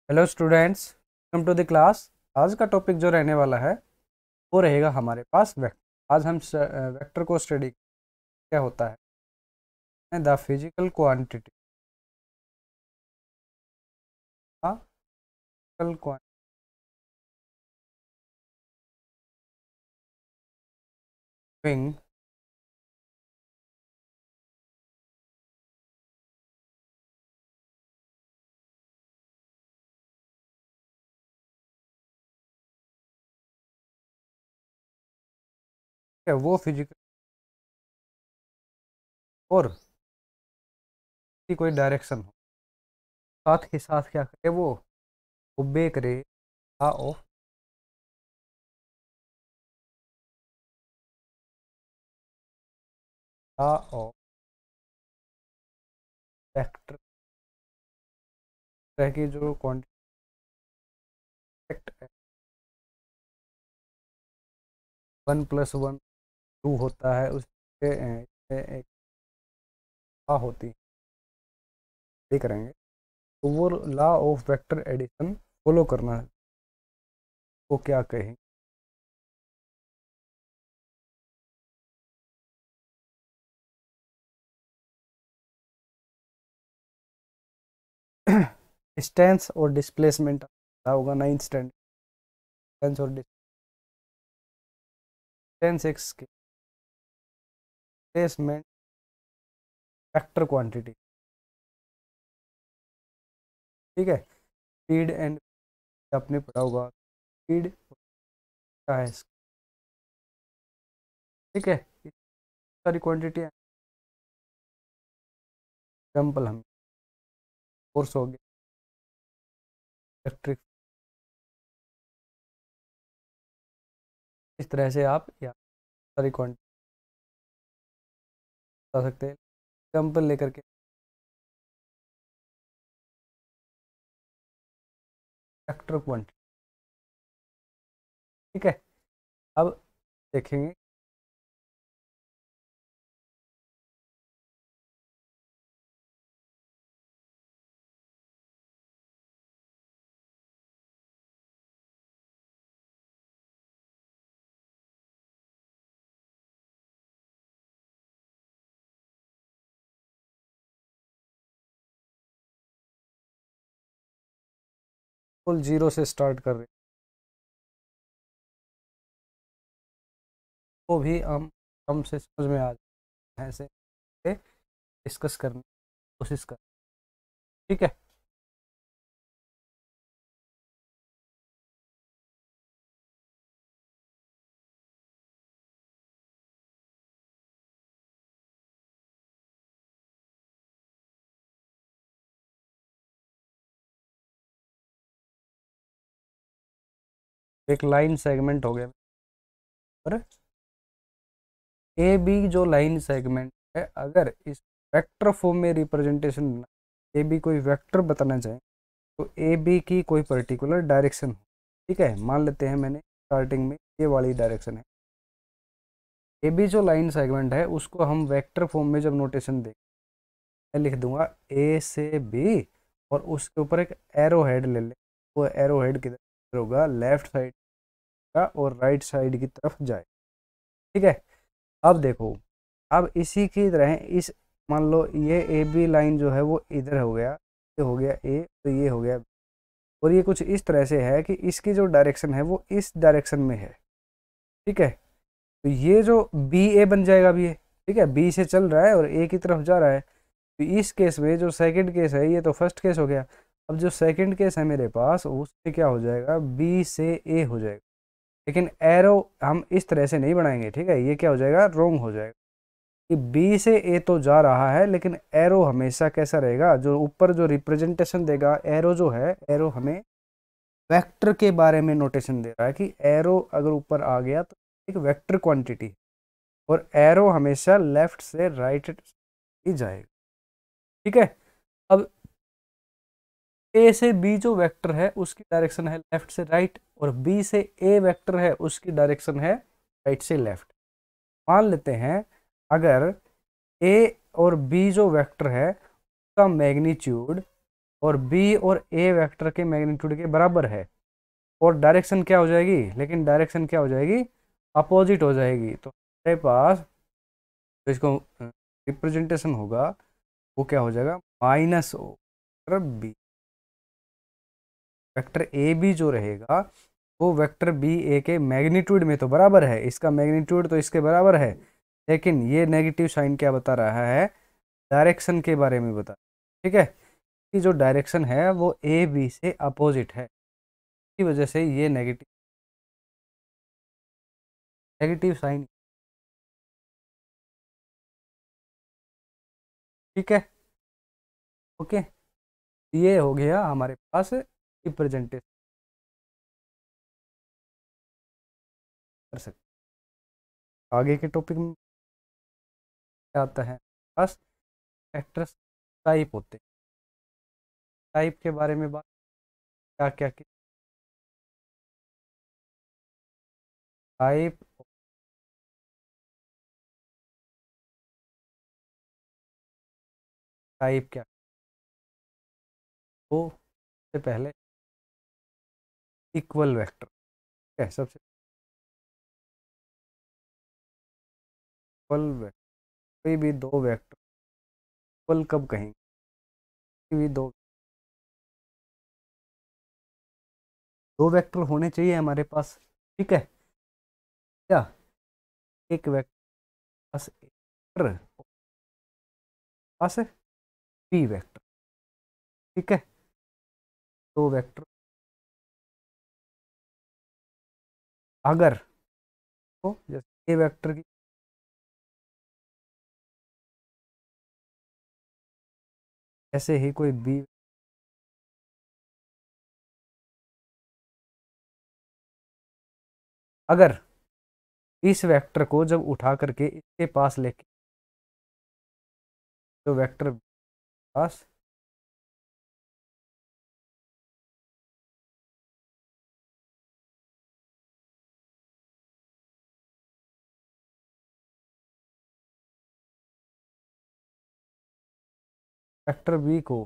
Hello students, welcome to the class. आज का topic जो रहने वाला है वो रहेगा हमारे पास वेक्टर। आज हम वेक्टर को स्टडी क्या होता है the physical quantity physical quantity है वो फिजिकल और की कोई डायरेक्शन हो, साथ ही साथ क्या करे वो ओबे करे law of law of vector तरह की जो क्वांटिटी है 1+1 2 होता है उसके एक लॉ होती है, ये करेंगे तो वो law of vector addition follow करना है। वो क्या कहें डिस्टेंस और डिस्प्लेसमेंट होगा 9th स्टैंडर्ड। डिस्टेंस और डिस्टेंस एक्स के डिस्प्लेसमेंट वेक्टर क्वांटिटी, ठीक है। स्पीड एंड आपने पढ़ा होगा, स्पीड क्या है ठीक है। इस सारी क्वांटिटी एग्जाम्पल हम फोर्स हो गया, इलेक्ट्रिक, इस तरह से आप या सारी क्वांटिटी बता सकते हैं एग्जाम्पल लेकर के। वेक्टर क्वांटिटी, ठीक है। अब देखेंगे फुल जीरो से स्टार्ट कर रहे हैं वो भी हम से समझ में आ जाए, ऐसे डिस्कस करने की कोशिश कर, ठीक है। एक लाइन सेगमेंट हो गया और ए बी जो लाइन सेगमेंट है, अगर इस वेक्टर फॉर्म में रिप्रेजेंटेशन ए बी कोई वेक्टर बताना चाहे तो ए बी की कोई पर्टिकुलर डायरेक्शन हो, ठीक है। मान लेते हैं मैंने स्टार्टिंग में ये वाली डायरेक्शन है, ए बी जो लाइन सेगमेंट है उसको हम वेक्टर फॉर्म में जब नोटेशन दें, मैं लिख दूंगा ए से बी और उसके ऊपर एक एरो हेड ले ले। वो एरो हेड किधर होगा, लेफ्ट साइड का और राइट साइड की तरफ जाए, ठीक है। अब देखो, अब इसी की तरह इस, मान लो ये ए बी लाइन जो है वो इधर हो गया, ये हो गया ए तो ये हो गया, और ये कुछ इस तरह से है कि इसकी जो डायरेक्शन है वो इस डायरेक्शन में है, ठीक है। तो ये जो बी ए बन जाएगा अभी ये, ठीक है, बी से चल रहा है और ए की तरफ जा रहा है। तो इस केस में जो सेकंड केस है, ये तो फर्स्ट केस हो गया। अब जो सेकंड केस है मेरे पास उससे क्या हो जाएगा, बी से ए हो जाएगा, लेकिन एरो हम इस तरह से नहीं बनाएंगे, ठीक है। ये क्या हो जाएगा, रोंग हो जाएगा कि बी से ए तो जा रहा है लेकिन एरो हमेशा कैसा रहेगा, जो ऊपर जो रिप्रेजेंटेशन देगा एरो जो है, एरो हमें वेक्टर के बारे में नोटेशन दे रहा है कि एरो अगर ऊपर आ गया तो एक वेक्टर क्वांटिटी, और एरो हमेशा लेफ्ट से राइट ही जाएगा, ठीक है। अब ए से बी जो वेक्टर है उसकी डायरेक्शन है लेफ्ट से राइट, और बी से ए वेक्टर है उसकी डायरेक्शन है राइट से लेफ्ट। मान लेते हैं अगर ए और बी जो वेक्टर है उसका मैग्नीट्यूड और बी और ए वेक्टर के मैग्नीट्यूड के बराबर है, और डायरेक्शन क्या हो जाएगी, लेकिन डायरेक्शन क्या हो जाएगी, अपोजिट हो जाएगी। तो हमारे पास तो इसको रिप्रेजेंटेशन होगा, वो क्या हो जाएगा, minus O B. Vector A B जो रहेगा वो वेक्टर बी ए के मैग्नीट्यूड में तो बराबर है, इसका मैग्नीट्यूड तो इसके बराबर है, लेकिन ये नेगेटिव साइन क्या बता रहा है, डायरेक्शन के बारे में बता। ठीक है, कि जो डायरेक्शन है वो ए बी से अपोजिट है, इसी वजह से ये नेगेटिव नेगेटिव साइन। ठीक है, ओके, ये हो गया हमारे पास रिप्रेजेंटेशन कर सकते। आगे के टॉपिक में क्या आता है, बस एक्ट्रेस टाइप होते हैं, टाइप के बारे में बात, क्या क्या टाइप, टाइप क्या, तो सबसे पहले इक्वल वेक्टर है, सबसे इक्वल वेक्टर, कोई भी दो वेक्टर इक्वल कब कहेंगे, कोई भी दो वेक्टर होने चाहिए हमारे पास। ठीक है, क्या एक वेक्टर पास वेक्टर पास बी वेक्टर। ठीक है, दो वेक्टर अगर, तो जैसे ए वेक्टर की ऐसे ही कोई बी, अगर इस वेक्टर को जब उठा करके इसके पास लेके, तो वेक्टर पास वेक्टर बी को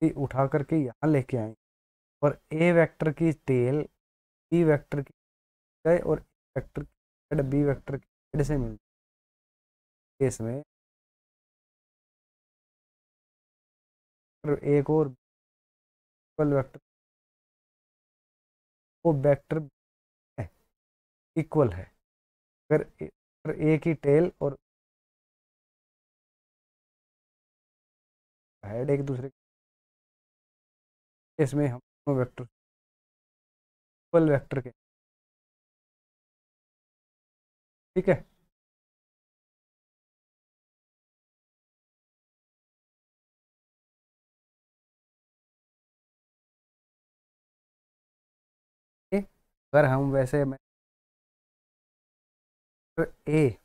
भी उठा करके यहाँ लेके आए, और ए वेक्टर की टेल बी वेक्टर की गए, और वेक्टर की बी वेक्टर की हेड से मिलती है, इसमें एक और इक्वल वेक्टर, वो वेक्टर इक्वल है, अगर ए की टेल और हेड एक दूसरे के, इसमें हम दोनों वेक्टर इक्वल वेक्टर के। ठीक है, अगर हम वैसे मैं ए,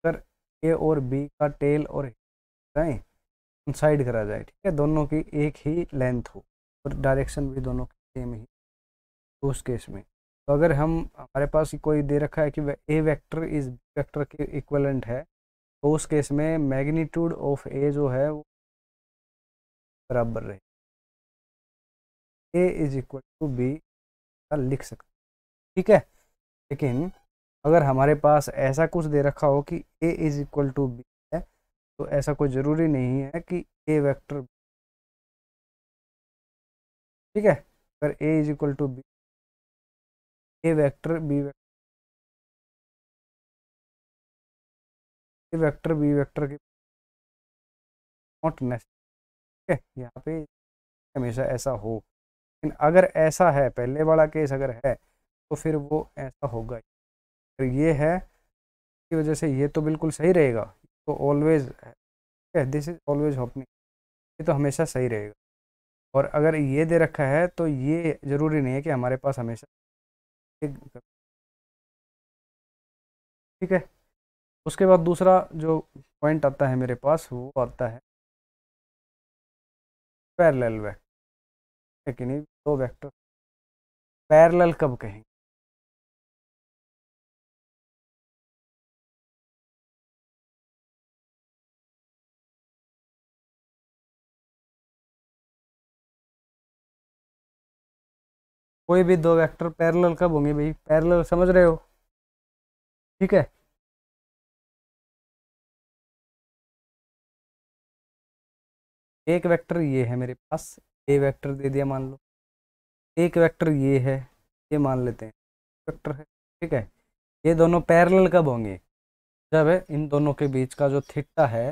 अगर ए और बी का टेल और हेड साइड करा जाए, ठीक है, दोनों की एक ही लेंथ हो और डायरेक्शन भी दोनों की सेम ही, तो उस केस में, तो अगर हम हमारे पास कोई दे रखा है कि ए वेक्टर इज वेक्टर के इक्वलेंट है, तो उस केस में मैग्नीट्यूड ऑफ ए जो है वो बराबर रहे, ए इज इक्वल टू बी लिख सकते। ठीक है, लेकिन अगर हमारे पास ऐसा कुछ दे रखा हो कि ए इज इक्वल टू बी है, तो ऐसा कोई ज़रूरी नहीं है कि ए वेक्टर, ठीक है, अगर a is equal to b, a vector b vector b vector की नॉट नेसेसरी है यहाँ पे हमेशा ऐसा हो, लेकिन अगर ऐसा है, पहले वाला केस अगर है, तो फिर वो ऐसा होगा, तो ये है की वजह से ये तो बिल्कुल सही रहेगा, तो always this is always happening, ये तो हमेशा सही रहेगा। और अगर ये दे रखा है तो ये ज़रूरी नहीं है कि हमारे पास हमेशा एक, ठीक है। उसके बाद दूसरा जो पॉइंट आता है मेरे पास, वो आता है पैरेलल वेक्टर, लेकिन ये दो वेक्टर पैरेलल कब कहेंगे, कोई भी दो वेक्टर पैरेलल कब होंगे भाई, पैरेलल, समझ रहे हो? ठीक है। एक वेक्टर ये है मेरे पास, ए वेक्टर दे दिया मान लो, एक वेक्टर ये है, ये मान लेते हैं वेक्टर है। ठीक है। ये दोनों पैरेलल कब होंगे, जब इन दोनों के बीच का जो थीटा है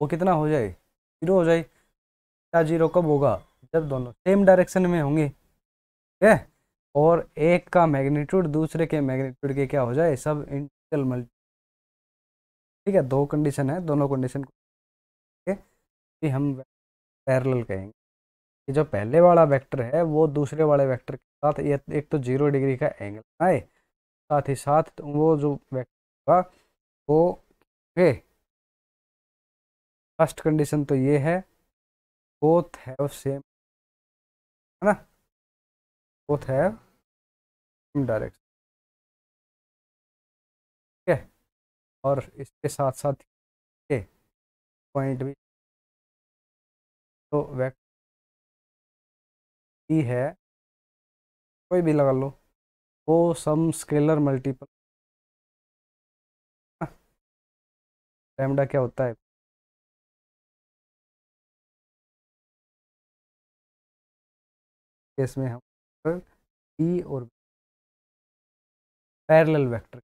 वो कितना हो जाए, जीरो हो जाए। थीटा जीरो कब होगा, जब दोनों सेम डायरेक्शन में होंगे। ठीक है। और एक का मैग्नीट्यूड दूसरे के मैग्नीट्यूड के क्या हो जाए, सब इंटीग्रल मल्टी। ठीक है, दो कंडीशन है, दोनों कंडीशन को कि हम पैरेलल कहेंगे कि जो पहले वाला वेक्टर है वो दूसरे वाले वेक्टर के साथ ये एक तो 0 डिग्री का एंगल बनाए, साथ ही साथ वो जो वेक्टर होगा वो फर्स्ट कंडीशन तो ये है, बोथ हैव सेम, है ना, बोथ हैव सेम डायरेक्शन। ठीक है। और इसके साथ साथ ये पॉइंट भी, तो वेक्टर ई है, कोई भी लगा लो, वो सम स्केलर मल्टीपल, लैम्डा क्या होता है, इसमें हम ई और पैरेलल वेक्टर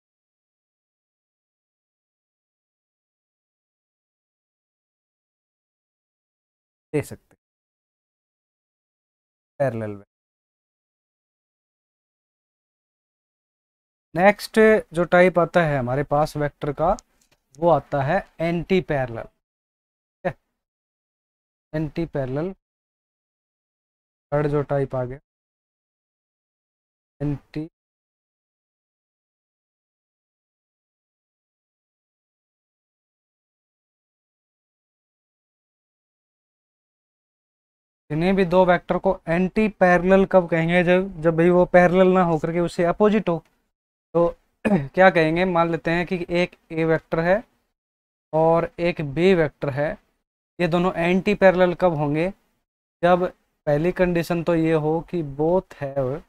दे सकते हैं, पैरेलल वेक्टर। नेक्स्ट जो टाइप आता है हमारे पास वेक्टर का, वो आता है anti parallel. Anti parallel third जो टाइप आ गया, एंटी इन्हें भी दो वेक्टर को एंटी पैरेलल कब कहेंगे, जब जब भाई वो पैरेलल ना होकर के उससे अपोजिट हो। तो क्या कहेंगे, मान लेते हैं कि एक ए वेक्टर है और एक बी वेक्टर है, ये दोनों एंटी पैरेलल कब होंगे, जब पहली कंडीशन तो ये हो कि बोथ हैव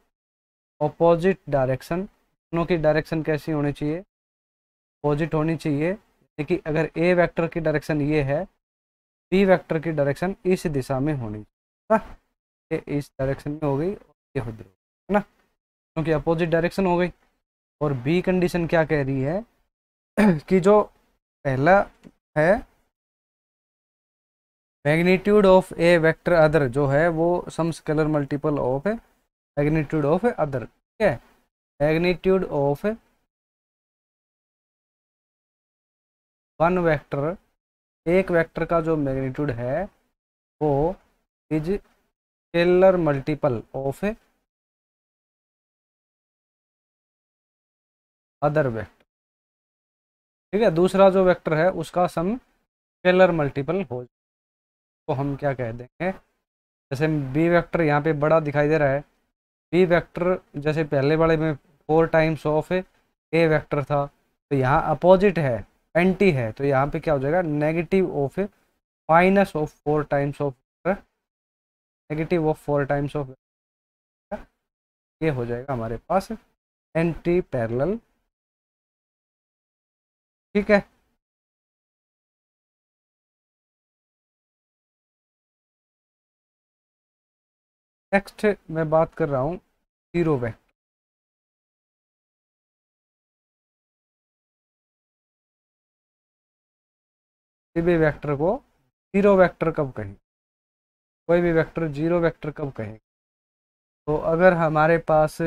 ऑपोजिट डायरेक्शन, दोनों की डायरेक्शन कैसी होनी चाहिए, अपोजिट होनी चाहिए। देखिए अगर ए वेक्टर की डायरेक्शन ये है, बी वेक्टर की डायरेक्शन इस दिशा में होनी चाहिए, है ना? ये इस डायरेक्शन में हो गई और ये हो गई, है ना, क्योंकि अपोजिट डायरेक्शन हो गई। और बी कंडीशन क्या कह रही है कि जो पहला है magnitude of a vector other, जो है वो some scalar multiple of magnitude of other. ठीक है। मैग्नीट्यूड ऑफ वन वेक्टर, एक वेक्टर का जो मैग्नीट्यूड है वो is scalar multiple of other vector. ठीक है, दूसरा जो वेक्टर है उसका सम स्केलर मल्टीपल हो, तो हम क्या कह देंगे, जैसे बी वेक्टर यहाँ पे बड़ा दिखाई दे रहा है, बी वेक्टर जैसे पहले वाले में 4 टाइम्स ऑफ ए वेक्टर था, तो यहाँ अपोजिट है, एंटी है, तो यहाँ पे क्या हो जाएगा, negative of minus of 4 times of, negative of 4 times of, ये हो जाएगा हमारे पास एंटी पैरेलल। ठीक है। नेक्स्ट मैं बात कर रहा हूँ जीरो वेक्टर। किसी भी वेक्टर को जीरो वेक्टर कब कहें, कोई भी वेक्टर जीरो वेक्टर कब कहें, तो अगर हमारे पास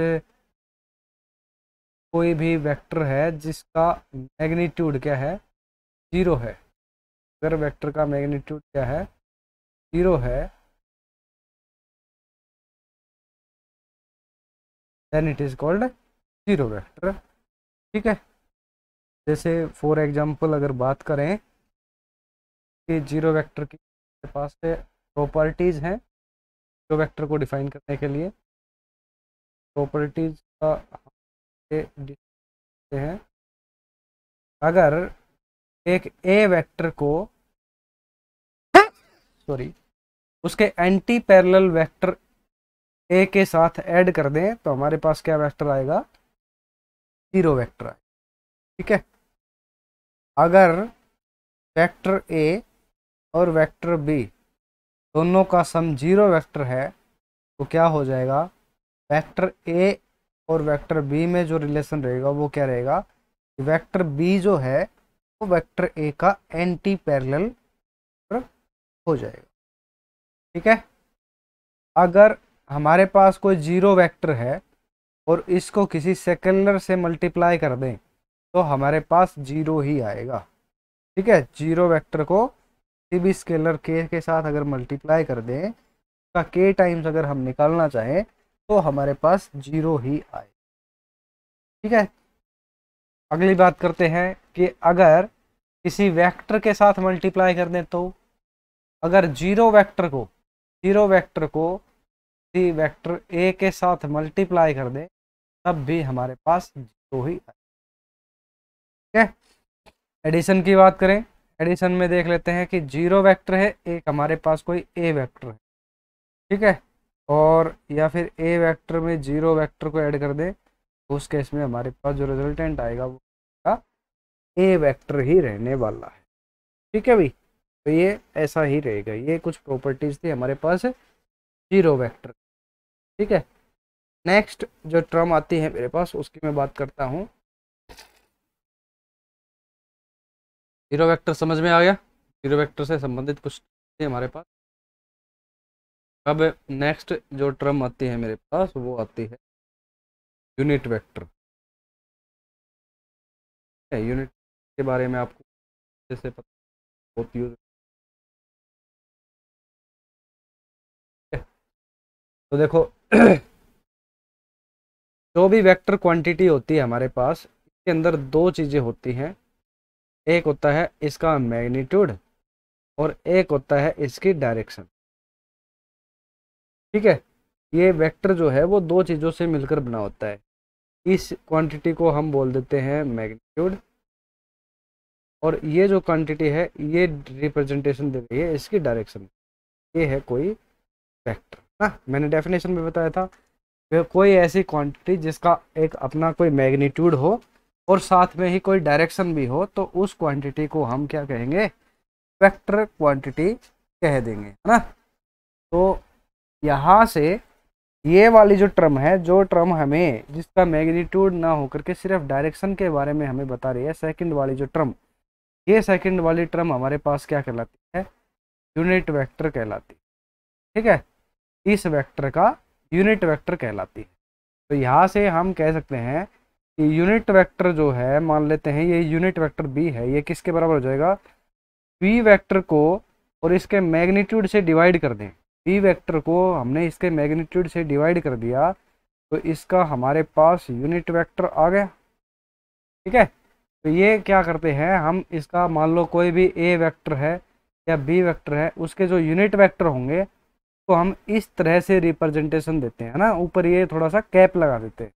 कोई भी वेक्टर है जिसका मैग्नीट्यूड क्या है, जीरो है, अगर वेक्टर का मैग्नीट्यूड क्या है, जीरो है, then it is called zero vector. ठीक है। जैसे फॉर एग्जांपल अगर बात करें कि जीरो वेक्टर की पास से प्रॉपर्टीज हैं, जीरो वेक्टर को डिफाइन करने के लिए प्रॉपर्टीज का हैं, अगर एक ए वेक्टर को, सॉरी, उसके एंटी पैरेलल वेक्टर ए के साथ ऐड कर दें तो हमारे पास क्या वेक्टर आएगा, 0 वेक्टर आएगा। ठीक है, अगर वेक्टर ए और वेक्टर बी दोनों का सम 0 वेक्टर है तो क्या हो जाएगा, वेक्टर ए और वेक्टर बी में जो रिलेशन रहेगा वो क्या रहेगा, वेक्टर बी जो है वो वेक्टर ए का एंटी पैरेलल हो जाएगा। ठीक है, अगर हमारे पास कोई 0 वेक्टर है और इसको किसी सेकेंडर से मल्टीप्लाई कर दें तो हमारे पास 0 ही आएगा। ठीक है, 0 वेक्टर को किसी भी स्केलर के साथ अगर मल्टीप्लाई कर दें, उसका के टाइम्स अगर हम निकालना चाहें तो हमारे पास 0 ही आए। ठीक है, अगली बात करते हैं कि अगर किसी वेक्टर के साथ मल्टीप्लाई कर दें तो, अगर 0 वेक्टर को किसी वेक्टर ए के साथ मल्टीप्लाई कर दें तब भी हमारे पास 0 ही आए। ठीक है, एडिशन की बात करें, एडिशन में देख लेते हैं कि 0 वेक्टर है, एक हमारे पास कोई ए वेक्टर है। ठीक है, और या फिर ए वेक्टर में 0 वेक्टर को ऐड कर दें तो उस केस में हमारे पास जो रिजल्टेंट आएगा वो ए वेक्टर ही रहने वाला है। ठीक है भाई, तो ये ऐसा ही रहेगा। ये कुछ प्रॉपर्टीज थी हमारे पास 0 वेक्टर। ठीक है, नेक्स्ट जो टर्म आती है मेरे पास उसकी मैं बात करता हूँ। 0 वेक्टर समझ में आ गया, 0 वेक्टर से संबंधित कुछ है हमारे पास। अब नेक्स्ट जो टर्म आती है मेरे पास वो आती है यूनिट वेक्टर। यूनिट के बारे में आपको जैसे पता बहुत यूज, तो देखो जो भी वेक्टर क्वांटिटी होती है हमारे पास, इसके अंदर दो चीज़ें होती हैं। एक होता है इसका मैग्नीट्यूड और एक होता है इसकी डायरेक्शन। ठीक है, ये वेक्टर जो है वो दो चीज़ों से मिलकर बना होता है। इस क्वांटिटी को हम बोल देते हैं मैग्नीट्यूड, और ये जो क्वांटिटी है ये रिप्रेजेंटेशन दे रही है इसकी डायरेक्शन। ये है कोई वेक्टर ना, मैंने डेफिनेशन में बताया था, कोई ऐसी क्वांटिटी जिसका एक अपना कोई मैग्नीट्यूड हो और साथ में ही कोई डायरेक्शन भी हो, तो उस क्वांटिटी को हम क्या कहेंगे, वेक्टर क्वांटिटी कह देंगे, है ना। तो यहाँ से ये वाली जो टर्म है, जो टर्म हमें जिसका मैग्नीट्यूड ना होकर के सिर्फ डायरेक्शन के बारे में हमें बता रही है, सेकंड वाली जो टर्म, ये सेकंड वाली टर्म हमारे पास क्या कहलाती है, यूनिट वेक्टर कहलाती है। ठीक है, इस वेक्टर का यूनिट वेक्टर कहलाती है। तो यहाँ से हम कह सकते हैं कि यूनिट वेक्टर जो है, मान लेते हैं ये यूनिट वेक्टर बी है, ये किसके बराबर हो जाएगा, बी वेक्टर को और इसके मैग्नीट्यूड से डिवाइड कर दें। बी वेक्टर को हमने इसके मैग्नीट्यूड से डिवाइड कर दिया तो इसका हमारे पास यूनिट वेक्टर आ गया। ठीक है, तो ये क्या करते हैं हम, इसका मान लो कोई भी ए वेक्टर है या बी वेक्टर है, उसके जो यूनिट वेक्टर होंगे तो हम इस तरह से रिप्रेजेंटेशन देते हैं ना, ऊपर ये थोड़ा सा कैप लगा देते हैं।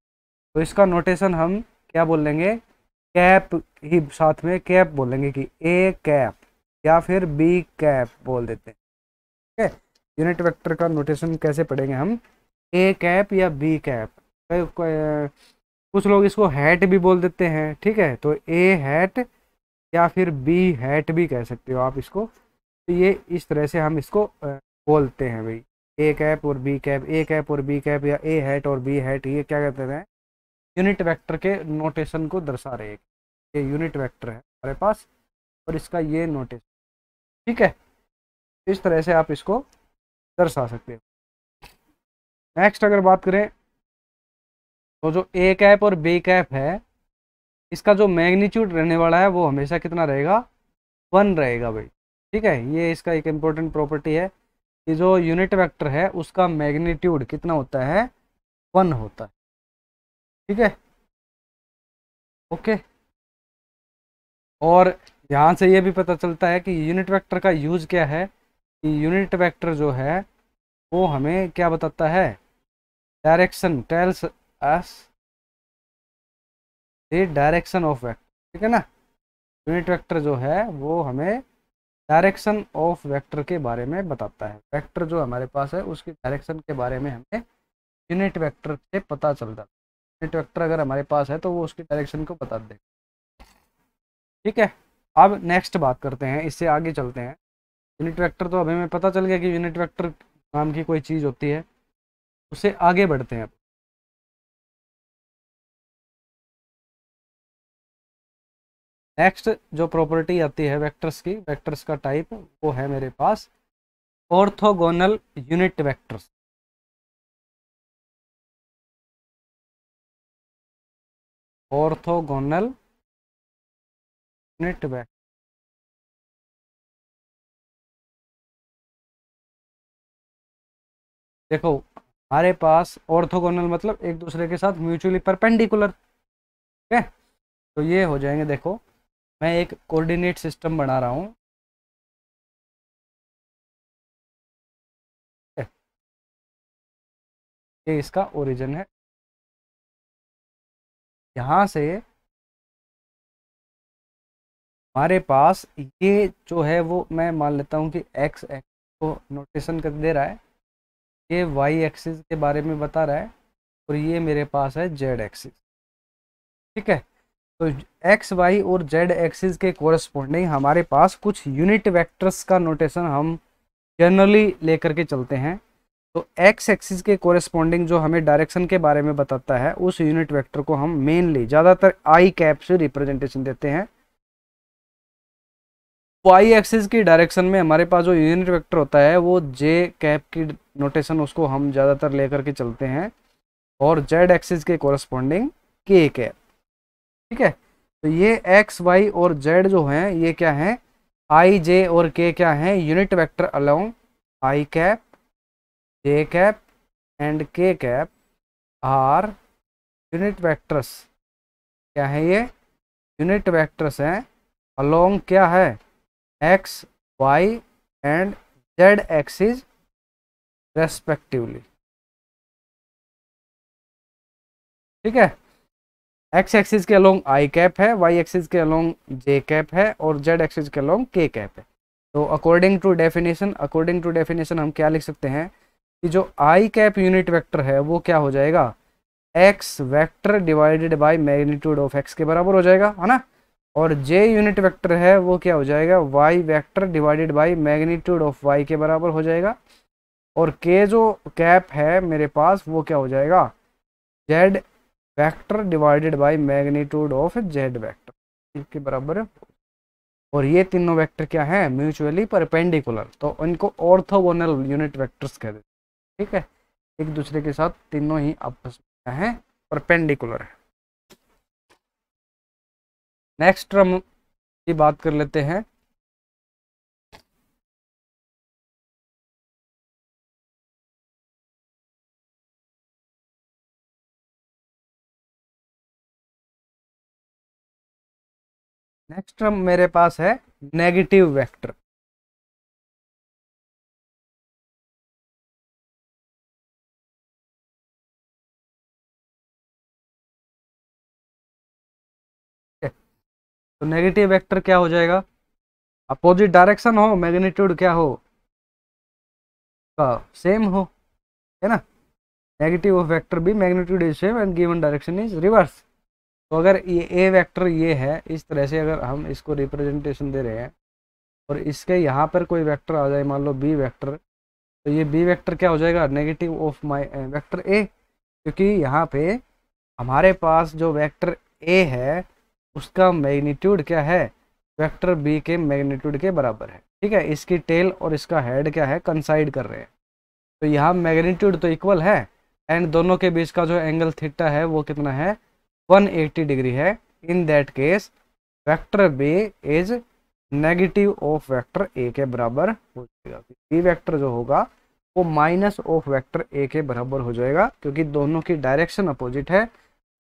तो इसका नोटेशन हम क्या बोल लेंगे, कैप ही साथ में कैप बोलेंगे कि ए कैप या फिर बी कैप बोल देते हैं। ठीक है, यूनिट वेक्टर का नोटेशन कैसे पढ़ेंगे हम, ए कैप या बी कैप, कुछ लोग इसको हैट भी बोल देते हैं। ठीक है, तो ए हैट या फिर बी हैट भी कह सकते हो आप इसको। तो ये इस तरह से हम इसको बोलते हैं भाई, ए कैप और बी कैप, ए कैप और बी कैप या ए हैट और बी हैट, ये क्या कहते हैं, यूनिट वेक्टर के नोटेशन को दर्शा रहे हैं। ये यूनिट वेक्टर है हमारे पास और इसका ये नोटेशन। ठीक है, इस तरह से आप इसको दर्शा सकते हो। नेक्स्ट अगर बात करें तो जो ए कैप और बी कैप है, इसका जो मैग्नीट्यूड रहने वाला है वो हमेशा कितना रहेगा, 1 रहेगा भाई। ठीक है, ये इसका एक इम्पोर्टेंट प्रॉपर्टी है कि जो यूनिट वेक्टर है उसका मैग्नीट्यूड कितना होता है, 1 होता है। ठीक है, ओके। और यहाँ से ये भी पता चलता है कि यूनिट वेक्टर का यूज क्या है, कि यूनिट वेक्टर जो है वो हमें क्या बताता है, direction, tells us the direction of vector. ठीक है ना, यूनिट वेक्टर जो है वो हमें डायरेक्शन ऑफ वेक्टर के बारे में बताता है। वेक्टर जो हमारे पास है उसकी डायरेक्शन के बारे में हमें यूनिट वेक्टर से पता चलता है। यूनिट वेक्टर अगर हमारे पास है तो वो उसकी डायरेक्शन को बता देगा। ठीक है, अब नेक्स्ट बात करते हैं, इससे आगे चलते हैं। यूनिट वेक्टर तो अभी हमें पता चल गया कि यूनिट वेक्टर नाम की कोई चीज़ होती है। उससे आगे बढ़ते हैं अब। नेक्स्ट जो प्रॉपर्टी आती है वेक्टर्स की, वेक्टर्स का टाइप, वो है मेरे पास orthogonal unit vectors. Orthogonal unit vector. देखो, हमारे पास ऑर्थोगोनल मतलब एक दूसरे के साथ म्यूचुअली परपेंडिकुलर। ठीक है, तो ये हो जाएंगे। देखो, मैं एक कोऑर्डिनेट सिस्टम बना रहा हूँ। ये इसका ओरिजिन है। यहाँ से हमारे पास ये जो है वो मैं मान लेता हूँ कि एक्स एक्स को नोटेशन कर दे रहा है, ये वाई एक्सिस के बारे में बता रहा है, और ये मेरे पास है जेड एक्सिस। ठीक है, तो एक्स वाई और जेड एक्सिस के कोरस्पॉन्डिंग हमारे पास कुछ यूनिट वेक्टर्स का नोटेशन हम जनरली लेकर के चलते हैं। तो एक्स एक्सिस के कोरस्पॉन्डिंग जो हमें डायरेक्शन के बारे में बताता है, उस यूनिट वेक्टर को हम मेनली ज़्यादातर आई कैप से रिप्रेजेंटेशन देते हैं। वाई एक्सिस की डायरेक्शन में हमारे पास जो यूनिट वेक्टर होता है वो जे कैप की नोटेशन, उसको हम ज़्यादातर लेकर के चलते हैं, और जेड एक्सिस के कोरस्पॉन्डिंग के कैप। ठीक है, तो ये एक्स वाई और जेड जो हैं ये क्या हैं, आई जे और के क्या हैं, unit vector along I cap, J cap and K cap are unit vectors. क्या है ये, यूनिट वेक्टर्स हैं अलोंग क्या है, X Y and Z axis respectively. ठीक है, एक्स एक्सिस के अलोंग आई कैप है, वाई एक्सिस के अलोंग जे कैप है, और जेड एक्सिस के अलोंग के कैप है। तो अकॉर्डिंग टू डेफिनेशन हम क्या लिख सकते हैं कि जो आई कैप यूनिट वेक्टर है वो क्या हो जाएगा, x vector divided by magnitude of x के बराबर हो जाएगा, है ना। और जे यूनिट वेक्टर है वो क्या हो जाएगा, Y vector divided by magnitude of Y के बराबर हो जाएगा। और के जो कैप है मेरे पास वो क्या हो जाएगा, Z vector divided by magnitude of Z vector के बराबर है। और ये तीनों वेक्टर क्या है, म्यूचुअली परपेंडिकुलर, तो इनको ऑर्थोगोनल यूनिट वेक्टर्स कहते हैं। ठीक है, एक दूसरे के साथ तीनों ही आपस में है, परपेंडिकुलर है। नेक्स्ट टर्म की बात कर लेते हैं। नेक्स्ट टर्म मेरे पास है नेगेटिव वेक्टर। तो नेगेटिव वेक्टर क्या हो जाएगा, अपोजिट डायरेक्शन हो, मैग्नीट्यूड क्या हो का सेम हो, है ना। नेगेटिव ऑफ वेक्टर भी magnitude is same and given direction is reverse. तो अगर ये ए वेक्टर ये है, इस तरह से अगर हम इसको रिप्रेजेंटेशन दे रहे हैं, और इसके यहाँ पर कोई वेक्टर आ जाए, मान लो बी वेक्टर, तो ये बी वेक्टर क्या हो जाएगा, negative of my vector A, क्योंकि यहाँ पे हमारे पास जो वेक्टर ए है उसका मैग्नीट्यूड क्या है, वेक्टर बी के मैग्नीट्यूड के बराबर है। ठीक है, इसकी टेल और इसका हेड क्या है, कंसाइड कर रहे हैं। तो यहाँ मैग्नीट्यूड तो इक्वल है, एंड दोनों के बीच का जो एंगल थीटा है वो कितना है, 180 डिग्री है। In that case vector B is negative of vector A के बराबर हो जाएगा। बी वेक्टर जो होगा वो माइनस ऑफ वेक्टर ए के बराबर हो जाएगा, क्योंकि दोनों की डायरेक्शन अपोजिट है,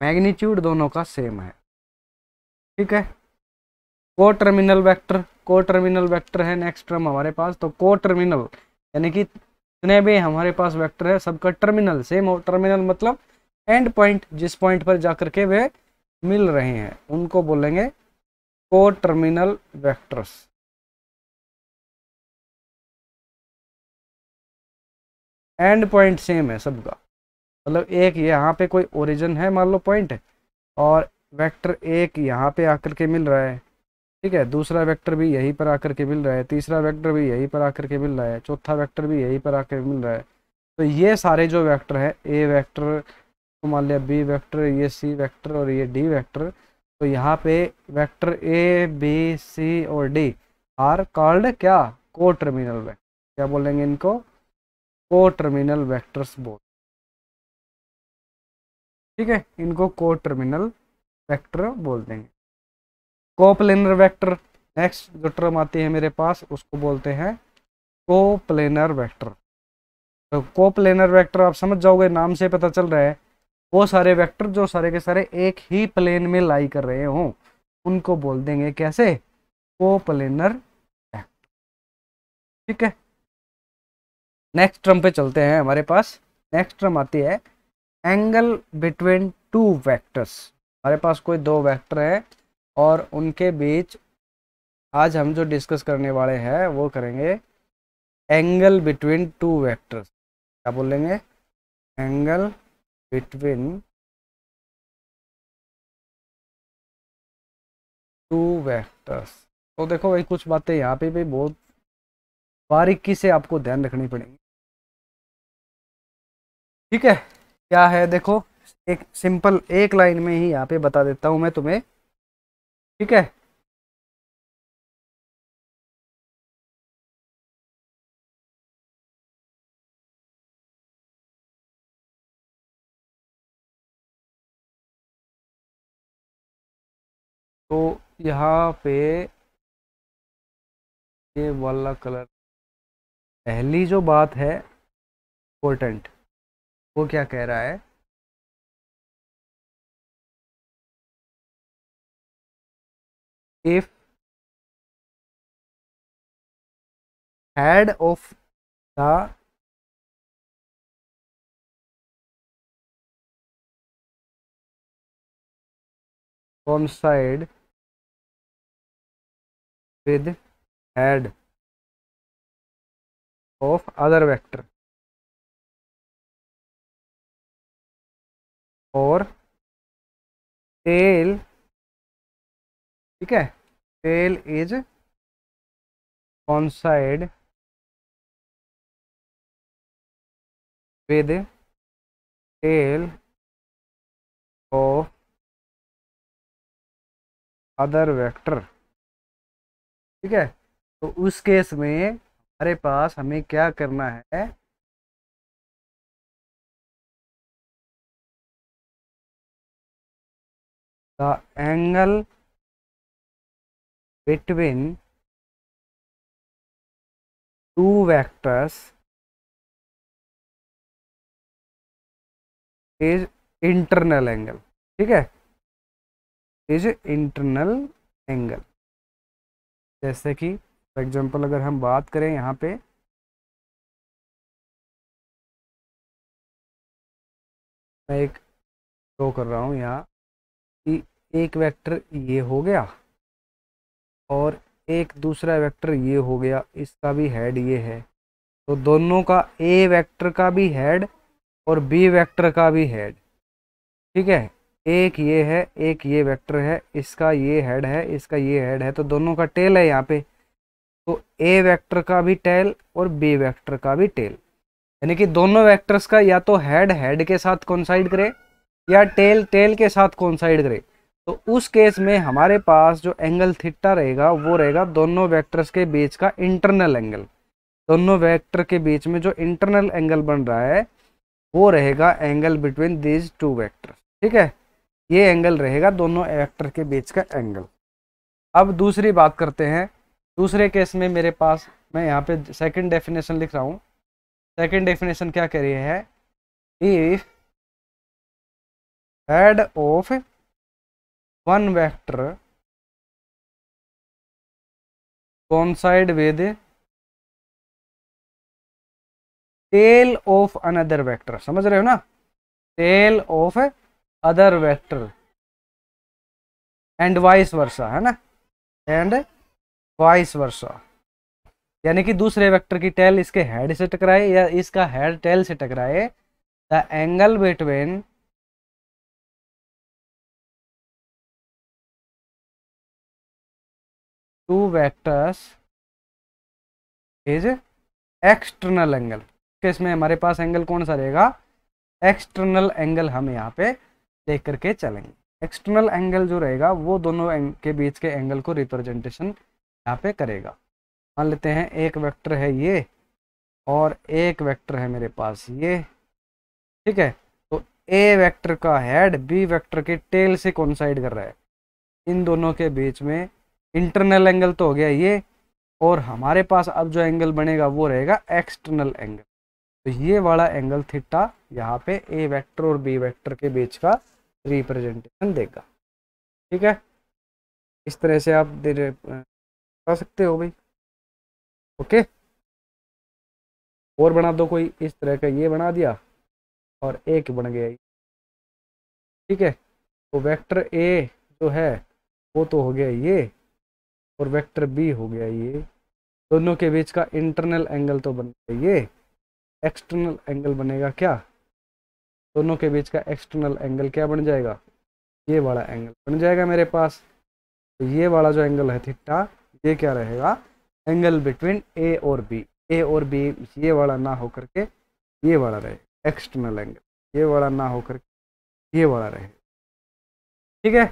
मैग्नीट्यूड दोनों का सेम है। ठीक है, को टर्मिनल वेक्टर है नेक्स्ट टर्म हमारे पास। तो को टर्मिनल यानी कि जितने भी हमारे पास वेक्टर है सबका टर्मिनल सेम हो। टर्मिनल मतलब एंड पॉइंट, जिस पॉइंट पर जाकर के वे मिल रहे हैं उनको बोलेंगे को terminal vectors. And point same है सबका। मतलब एक यहाँ पे कोई ओरिजिन है मान लो पॉइंट, और वेक्टर एक यहाँ पे आकर के मिल रहा है, ठीक है, दूसरा वेक्टर भी यहीं पर आकर के मिल रहा है, तीसरा वेक्टर भी यहीं पर आकर के मिल रहा है, चौथा वेक्टर भी यहीं पर आकर मिल रहा है। तो ये सारे जो वेक्टर है, ए वेक्टर, तो मान लिया बी वेक्टर, ये सी वेक्टर और ये डी वेक्टर, तो यहाँ पे वेक्टर ए बी सी और डी आर कॉल्ड क्या, को टर्मिनल वेक्टर। क्या बोलेंगे इनको, को टर्मिनल वेक्टर्स बोल, ठीक है, इनको को टर्मिनल वेक्टर बोल देंगे। कोप्लेनर वेक्टर, नेक्स्ट जो टर्म आती है मेरे पास उसको बोलते हैं कोप्लेनर वेक्टर। तो कोप्लेनर वेक्टर आप समझ जाओगे, नाम से पता चल रहा है वो सारे वेक्टर जो सारे के सारे एक ही प्लेन में लाई कर रहे हों उनको बोल देंगे कैसे, कोप्लेनर वेक्टर, ठीक है। नेक्स्ट टर्म पे चलते हैं, हमारे पास नेक्स्ट टर्म आती है एंगल बिटवीन टू वेक्टर्स। हमारे पास कोई दो वेक्टर है और उनके बीच आज हम जो डिस्कस करने वाले हैं वो करेंगे एंगल बिटवीन टू वेक्टर्स। क्या बोलेंगे, एंगल बिटवीन टू वेक्टर्स। तो देखो भाई कुछ बातें यहाँ पे भी बहुत बारीकी से आपको ध्यान रखनी पड़ेगी, ठीक है। क्या है देखो, एक सिंपल एक लाइन में ही यहाँ पे बता देता हूँ मैं तुम्हें, ठीक है। तो यहाँ पे ये वाला कलर, पहली जो बात है इम्पोर्टेंट, वो क्या कह रहा है, if head of the coincide with head of other vector और tail, ठीक है, tail is coincide with tail of other vector, ठीक है। तो उस केस में हमारे पास हमें क्या करना है, the angle between two vectors is internal angle, ठीक है, इज इंटरनल एंगल। जैसे कि फॉर एग्जांपल अगर हम बात करें यहाँ पे, मैं एक शो कर रहा हूँ यहाँ कि एक वेक्टर ये हो गया और एक दूसरा वेक्टर ये हो गया, इसका भी हेड ये है, तो दोनों का ए वेक्टर का भी हेड और बी वेक्टर का भी हेड, ठीक है, एक ये है एक ये वेक्टर है, इसका ये हेड है इसका ये हेड है, तो दोनों का टेल है यहाँ पे, तो ए वेक्टर का भी टेल और बी वेक्टर का भी टेल, यानी कि दोनों वेक्टर्स का या तो हेड हेड के साथ कोइंसाइड करे या टेल टेल के साथ कोइंसाइड करे। तो उस केस में हमारे पास जो एंगल थीटा रहेगा वो रहेगा दोनों वेक्टर्स के बीच का इंटरनल एंगल। दोनों वेक्टर के बीच में जो इंटरनल एंगल बन रहा है वो रहेगा angle between these two vectors, ठीक है, ये एंगल रहेगा दोनों वेक्टर के बीच का एंगल। अब दूसरी बात करते हैं, दूसरे केस में मेरे पास मैं यहाँ पे सेकंड डेफिनेशन लिख रहा हूँ। सेकंड डेफिनेशन क्या कह रही है, if head of one vector coincide with tail of another vector, समझ रहे हो ना, tail of other vector and vice versa, है ना, एंड वाइस वर्सा, यानी कि दूसरे वेक्टर की टेल इसके हेड से टकराए या इसका हेड टेल से टकराए, the angle between two vectors is external angle. Case में हमारे पास एंगल कौन सा रहेगा, एक्सटर्नल एंगल हम यहाँ पे लेकर के चलेंगे। एक्सटर्नल एंगल जो रहेगा वो दोनों के बीच के एंगल को रिप्रेजेंटेशन यहाँ पे करेगा। मान लेते हैं एक वेक्टर है ये और एक वेक्टर है मेरे पास ये, ठीक है। तो ए वेक्टर का हेड बी वेक्टर के टेल से कोइंसाइड कर रहा है, इन दोनों के बीच में इंटरनल एंगल तो हो गया ये, और हमारे पास अब जो एंगल बनेगा वो रहेगा एक्सटर्नल एंगल। तो ये वाला एंगल थीटा यहाँ पे ए वेक्टर और बी वेक्टर के बीच का रिप्रेजेंटेशन देगा, ठीक है। इस तरह से आप बता सकते हो भाई, ओके। और बना दो कोई इस तरह का, ये बना दिया और एक बन गया, ठीक है। तो वेक्टर ए जो है वो तो हो गया ये, और वेक्टर बी हो गया ये, दोनों के बीच का इंटरनल एंगल तो बन गया ये। एक्सटर्नल एंगल बनेगा क्या, दोनों के बीच का एक्सटर्नल एंगल क्या बन जाएगा, ये वाला एंगल बन जाएगा मेरे पास। तो ये वाला जो एंगल है थीटा, ये क्या रहेगा, एंगल बिटवीन ए और बी। ए और बी ये वाला ना होकर के ये वाला रहेगा एक्सटर्नल एंगल, ये वाला ना होकर के ये वाला रहेगा, ठीक है।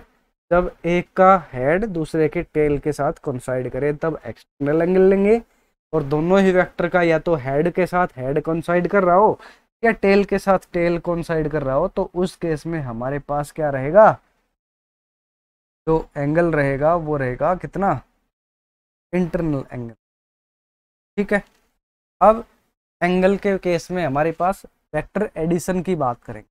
जब एक का हेड दूसरे के टेल के साथ कोइंसाइड करे तब एक्सटर्नल एंगल लेंगे, और दोनों ही वेक्टर का या तो हेड के साथ हेड कोइंसाइड कर रहा हो या टेल के साथ टेल कोइंसाइड कर रहा हो, तो उस केस में हमारे पास क्या रहेगा, जो एंगल रहेगा वो रहेगा कितना, इंटरनल एंगल, ठीक है। अब एंगल के केस में हमारे पास वेक्टर एडिशन की बात करेंगे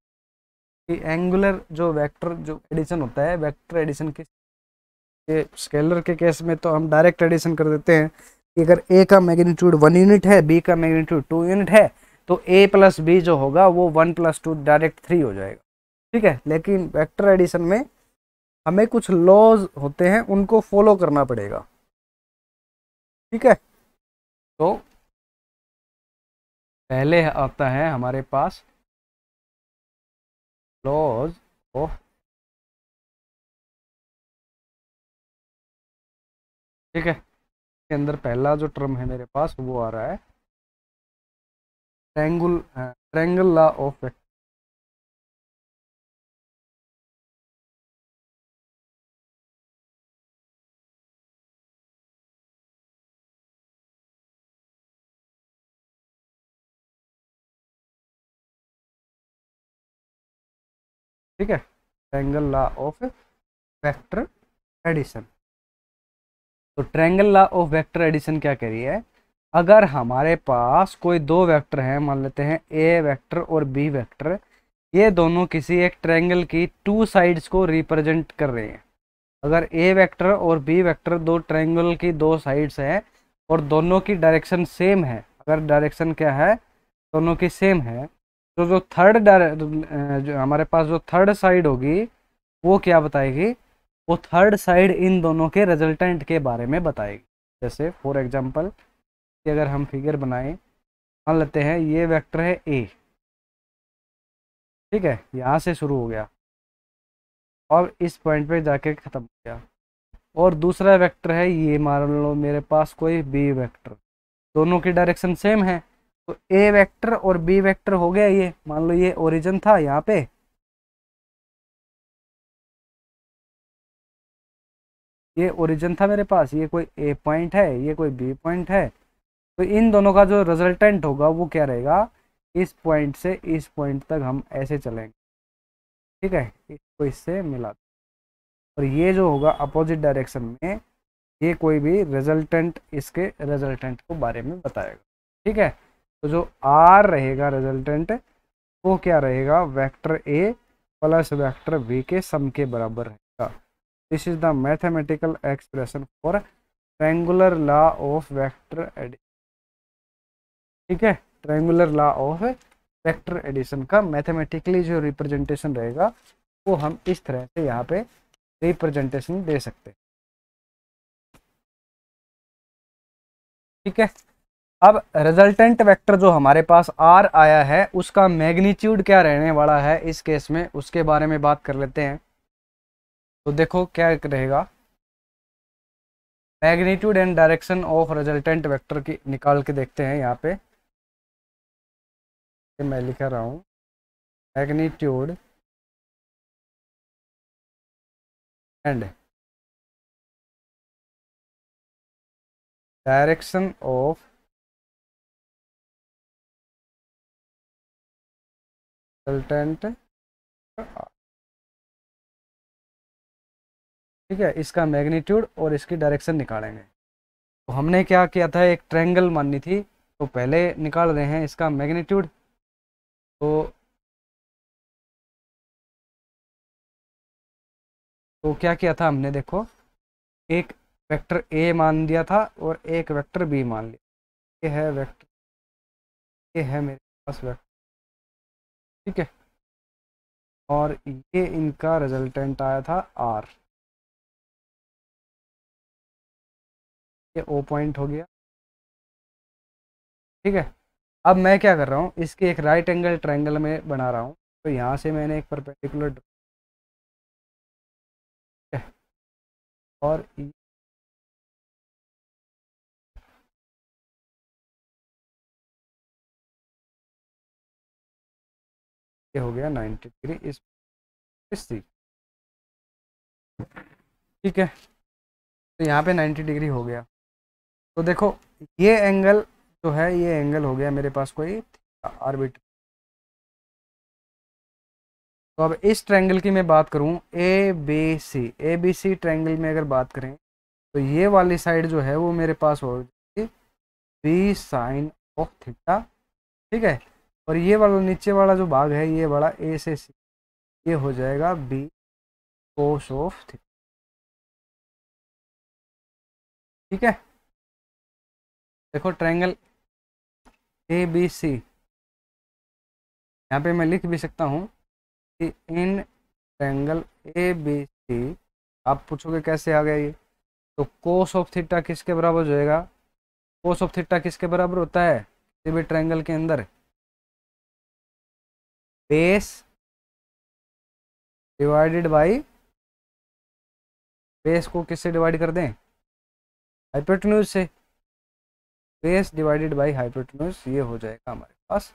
कि एंगुलर जो वेक्टर जो एडिशन होता है, वेक्टर एडिशन के स्केलर के केस में तो हम डायरेक्ट एडिशन कर देते हैं कि अगर ए का मैग्नीट्यूड 1 यूनिट है, बी का मैग्नीट्यूड 2 यूनिट है, तो ए प्लस बी जो होगा वो 1 + 2 डायरेक्ट 3 हो जाएगा, ठीक है। लेकिन वेक्टर एडिशन में हमें कुछ लॉज होते हैं, उनको फॉलो करना पड़ेगा, ठीक है। तो पहले आता है हमारे पास लॉज ऑफ, ठीक है। के अंदर पहला जो टर्म है मेरे पास वो आ रहा है ट्रायंगल लॉ ऑफ वेक्टर, ठीक है। Triangle law of vector addition. तो triangle law of vector addition क्या कह रही है, अगर हमारे पास कोई दो वेक्टर हैं, मान लेते हैं ए वेक्टर और बी वेक्टर, ये दोनों किसी एक ट्रायंगल की टू साइड्स को रिप्रेजेंट कर रहे हैं। अगर ए वेक्टर और बी वेक्टर दो ट्रायंगल की दो साइड्स हैं और दोनों की डायरेक्शन सेम है, अगर डायरेक्शन क्या है, दोनों की सेम है, तो जो जो हमारे पास जो थर्ड साइड होगी वो क्या बताएगी, वो थर्ड साइड इन दोनों के रिजल्टेंट के बारे में बताएगी। जैसे फॉर एग्जांपल कि अगर हम फिगर बनाएं, मान लेते हैं ये वेक्टर है ए, ठीक है, यहाँ से शुरू हो गया और इस पॉइंट पे जाके ख़त्म हो गया, और दूसरा वेक्टर है ये, मान लो मेरे पास कोई बी वेक्टर, दोनों की डायरेक्शन सेम है, तो ए वेक्टर और बी वेक्टर हो गया ये, मान लो ये ओरिजिन था यहाँ पे, ये ओरिजिन था मेरे पास, ये कोई ए पॉइंट है, ये कोई बी पॉइंट है, तो इन दोनों का जो रिजल्टेंट होगा वो क्या रहेगा, इस पॉइंट से इस पॉइंट तक हम ऐसे चलेंगे, ठीक है, इसको इससे मिला, और ये जो होगा अपोजिट डायरेक्शन में, ये कोई भी रिजल्टेंट इसके रिजल्टेंट को बारे में बताएगा, ठीक है। तो जो आर रहेगा रिजल्टेंट, वो क्या रहेगा, vector A plus vector B के सम के बराबर रहेगा। This is the mathematical expression for triangular law of vector addition, ठीक है। Triangular law of vector addition का मैथमेटिकली जो रिप्रेजेंटेशन रहेगा वो हम इस तरह से यहाँ पे रिप्रेजेंटेशन दे सकते हैं, ठीक है। अब रिजल्टेंट वेक्टर जो हमारे पास आर आया है उसका मैग्नीट्यूड क्या रहने वाला है इस केस में, उसके बारे में बात कर लेते हैं। तो देखो क्या रहेगा, magnitude and direction of resultant vector की निकाल के देखते हैं। यहाँ पे मैं लिख रहा हूँ magnitude and direction of resultant, ठीक है, इसका मैग्नीट्यूड और इसकी डायरेक्शन निकालेंगे। तो हमने क्या किया था, एक ट्रायंगल माननी थी, तो पहले निकाल रहे हैं इसका मैग्नीट्यूड। तो क्या किया था हमने, देखो एक वेक्टर ए मान दिया था और एक वेक्टर बी मान लिया। ये है वेक्टर, ये है मेरे पास वेक्टर, ठीक है, और ये इनका रिजल्टेंट आया था आर। ये ओ पॉइंट हो गया, ठीक है। अब मैं क्या कर रहा हूँ, इसके एक राइट एंगल ट्रायंगल में बना रहा हूँ। तो यहाँ से मैंने एक परपेंडिकुलर, और ये हो गया 90 डिग्री इस चीज, ठीक है। तो यहाँ पे 90 डिग्री हो गया। तो देखो ये एंगल जो है, ये एंगल हो गया मेरे पास कोई आर्बिट। तो अब इस ट्रायंगल की मैं बात करूँ, ए बी सी ट्रायंगल में अगर बात करें तो ये वाली साइड जो है वो मेरे पास होगी बी साइन ऑफ थीटा, ठीक है। और ये वाला नीचे वाला जो भाग है, ये वाला ए से सी, ये हो जाएगा बी कोस ऑफ थीटा, ठीक है। देखो ट्रायंगल ए बी सी, यहाँ पे मैं लिख भी सकता हूँ कि in triangle A B C, आप पूछोगे कैसे आ गया ये, तो कोस ऑफ थीटा किसके बराबर हो जाएगा, कोस ऑफ थीटा किसके बराबर होता है किसी भी ट्रायंगल के अंदर, बेस डिवाइडेड बाई, बेस को किससे डिवाइड कर दें, हाइपोटेन्यूज से, बेस डिवाइडेड बाई हाइपोटेन्यूज, ये हो जाएगा हमारे पास।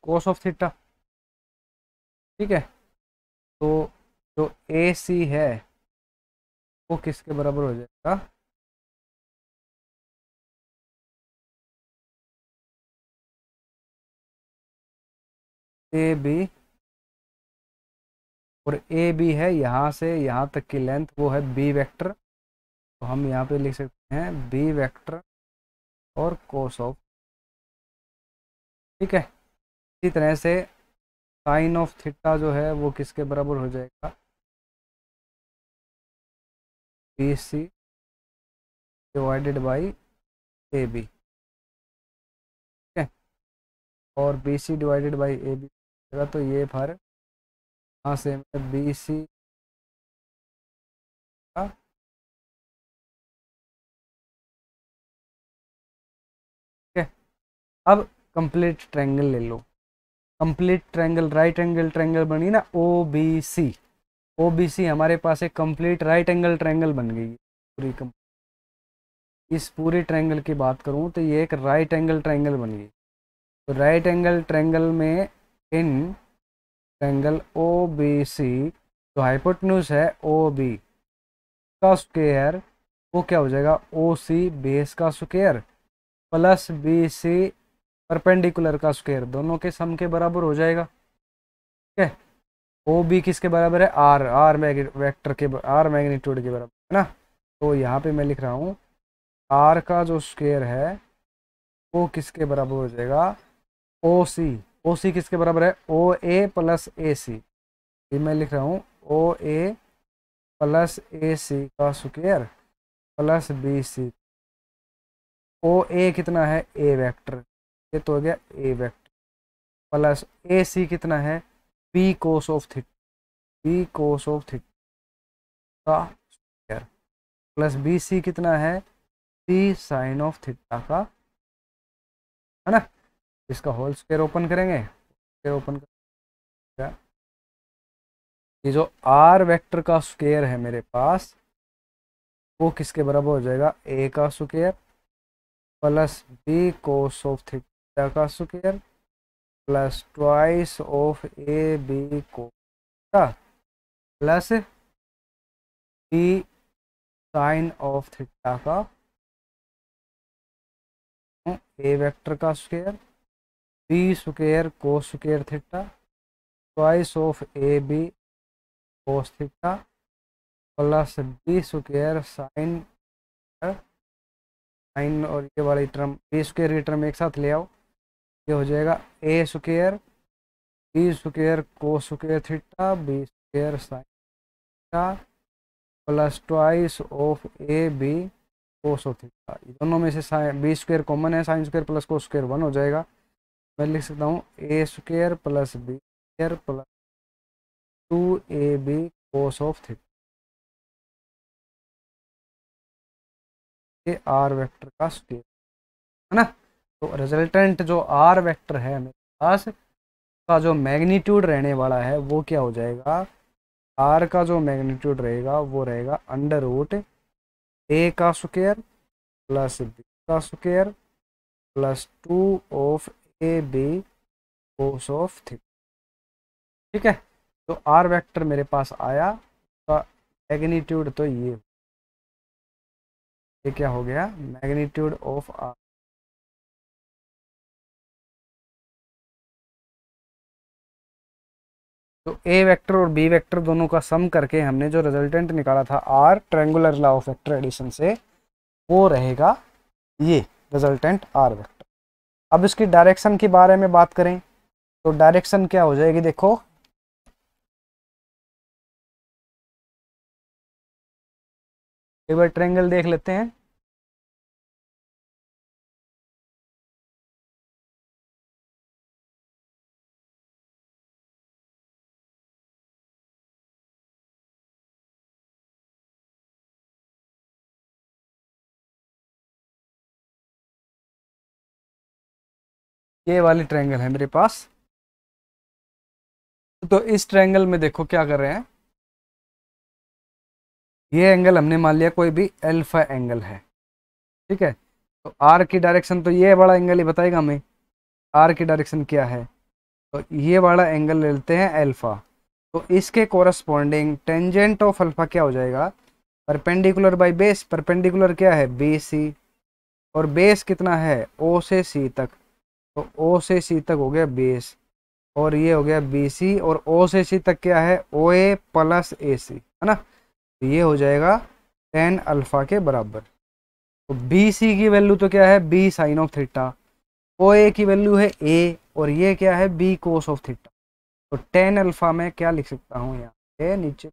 कोस ऑफ थीटा, ठीक है। तो जो ए सी है वो किसके बराबर हो जाएगा, ए बी, और ए बी है यहाँ से यहाँ तक की लेंथ, वो है बी वेक्टर। तो हम यहाँ पे लिख सकते हैं बी वेक्टर और कोस ऑफ, ठीक है। इसी तरह से साइन ऑफ थीटा जो है वो किसके बराबर हो जाएगा, B C divided by A B, ठीक है। और B C divided by A B, तो ये फर्क यहाँ से बी सी का, ठीक है। अब कंप्लीट ट्रायंगल ले लो, complete triangle, right angle triangle बनी ना O B C, O B C हमारे पास एक कंप्लीट राइट एंगल ट्रायंगल बन गई पूरी। इस पूरे ट्रायंगल की बात करूं तो ये एक राइट एंगल ट्रायंगल बन गई। तो राइट एंगल ट्रायंगल में in triangle O B C, जो हाइपोटेन्यूज है ओ बी का स्क्वायर, वो क्या हो जाएगा, ओ सी बेस का square plus B C perpendicular का स्क्वायर, दोनों के सम के बराबर हो जाएगा, ठीक है। ओ बी किसके बराबर है, आर, आर वेक्टर के, आर मैग्नीट्यूड के बराबर है ना। तो यहाँ पे मैं लिख रहा हूँ आर का जो स्क्वायर है वो किसके बराबर हो जाएगा, ओ सी, ओ सी किसके बराबर है, ओ ए प्लस ए सी, ये मैं लिख रहा हूँ ओ ए प्लस ए सी का स्क्वायर प्लस बी सी, ओ ए कितना है, ए वेक्टर, ये तो हो गया ए वेक्टर, प्लस ए सी कितना है B cos of theta, B cos of theta का स्क्वायर, प्लस बी सी कितना है सी साइन ऑफ थीटा का, है ना। इसका होल स्क्वायर ओपन करेंगे, स्क्वायर ओपन करेंगे, ये जो आर वेक्टर का स्क्वायर है मेरे पास वो किसके बराबर हो जाएगा, ए का square plus B cos of theta का square plus twice of A B cos plus b sine of theta का, ए वेक्टर का square b square cos square theta twice of A B cos theta plus B square sine, sine और ये वाली term b square की term एक साथ ले आओ, ये हो जाएगा ए square b square cos square theta b square sine theta plus twice of A B cos of theta. दोनों में से बी स्क्वायर कॉमन है, sine square plus cos square 1 हो जाएगा। मैं लिख सकता हूँ A square plus B square plus 2 A B cos of theta, ये आर वेक्टर का स्क्वायर, है ना। तो रिजल्टेंट जो आर वेक्टर है मेरे पास का जो मैग्नीट्यूड रहने वाला है वो क्या हो जाएगा, आर का जो मैग्नीट्यूड रहेगा वो रहेगा अंडर रूट ए का स्क्वायर प्लस बी का square plus 2 of A B cos of theta. ठीक है, तो आर वेक्टर मेरे पास आया, तो मैग्नीट्यूड तो ये क्या हो गया, मैग्नीट्यूड ऑफ आर। तो ए वेक्टर और बी वेक्टर दोनों का सम करके हमने जो रिजल्टेंट निकाला था R triangular law of vector addition से, वो रहेगा ये रिजल्टेंट आर वेक्टर। अब इसकी डायरेक्शन के बारे में बात करें तो डायरेक्शन क्या हो जाएगी, देखो एक बार ट्रायंगल देख लेते हैं। ये वाली ट्रायंगल है मेरे पास, तो इस ट्रायंगल में देखो क्या कर रहे हैं, ये एंगल हमने मान लिया कोई भी अल्फा एंगल है। ठीक है, तो आर की डायरेक्शन तो ये वाला एंगल ही बताएगा हमें आर की डायरेक्शन क्या है, तो ये वाला एंगल ले लेते हैं अल्फा। तो इसके कोरस्पॉन्डिंग टेंजेंट ऑफ अल्फा क्या हो जाएगा, परपेंडिकुलर बाय बेस, परपेंडिकुलर क्या है बी सी, और बेस कितना है ओ से सी तक, तो ओ से सी तक हो गया बेस, और ये हो गया बी सी, और ओ से सी तक क्या है ओ ए प्लस ए सी, है ना। तो ये हो जाएगा tan अल्फा के बराबर। तो बी सी की वैल्यू तो क्या है बी साइन ऑफ थीटा, ओ ए की वैल्यू है ए, और ये क्या है बी कोस ऑफ थीटा। तो tan अल्फा में क्या लिख सकता हूँ यहाँ पे नीचे,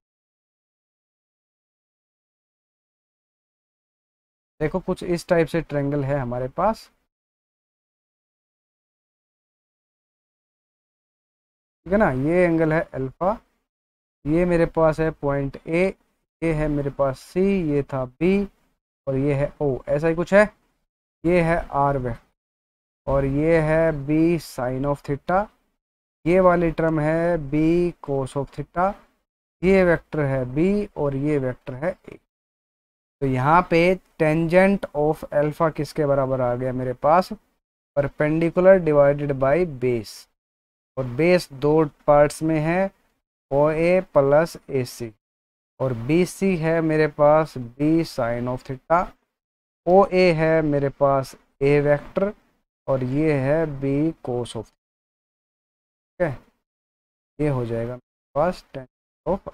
देखो कुछ इस टाइप से ट्रायंगल है हमारे पास, ठीक है ना। ये एंगल है अल्फा, ये मेरे पास है पॉइंट ए, ये है मेरे पास सी, ये था बी, और ये है ओ, ऐसा ही कुछ है। ये है आर वे, और ये है बी साइन ऑफ थीटा, ये वाली टर्म है बी कोस ऑफ थीटा, ये वेक्टर है बी और ये वेक्टर है ए। तो यहाँ पे टेंजेंट ऑफ अल्फा किसके बराबर आ गया मेरे पास, परपेंडिकुलर डिवाइडेड बाय बेस, और बेस दो पार्ट्स में है ओ ए प्लस ए सी, और बी सी है मेरे पास बी साइन ऑफ थीटा, ओ ए है मेरे पास ए वेक्टर, और ये है बी कोस ऑफ, ठीक है। ये हो जाएगा मेरे पास टेंजेंट ऑफ,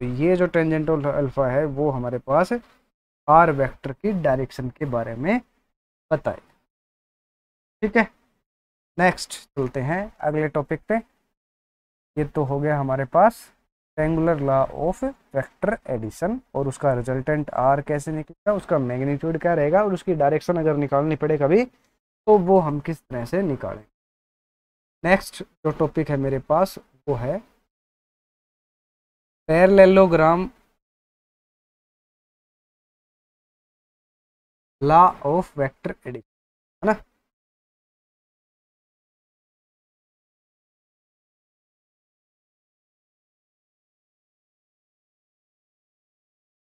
तो ये जो टेंजेंट ऑफ अल्फा है वो हमारे पास आर वेक्टर की डायरेक्शन के बारे में बताए। ठीक है, नेक्स्ट चलते हैं अगले टॉपिक पे। ये तो हो गया हमारे पास triangular law of vector addition, और उसका रिजल्टेंट आर कैसे निकलेगा, उसका मैग्नीट्यूड क्या रहेगा, और उसकी डायरेक्शन अगर निकालनी पड़े कभी तो वो हम किस तरह से निकालें। नेक्स्ट जो टॉपिक है मेरे पास वो है parallelogram law of vector addition, है ना।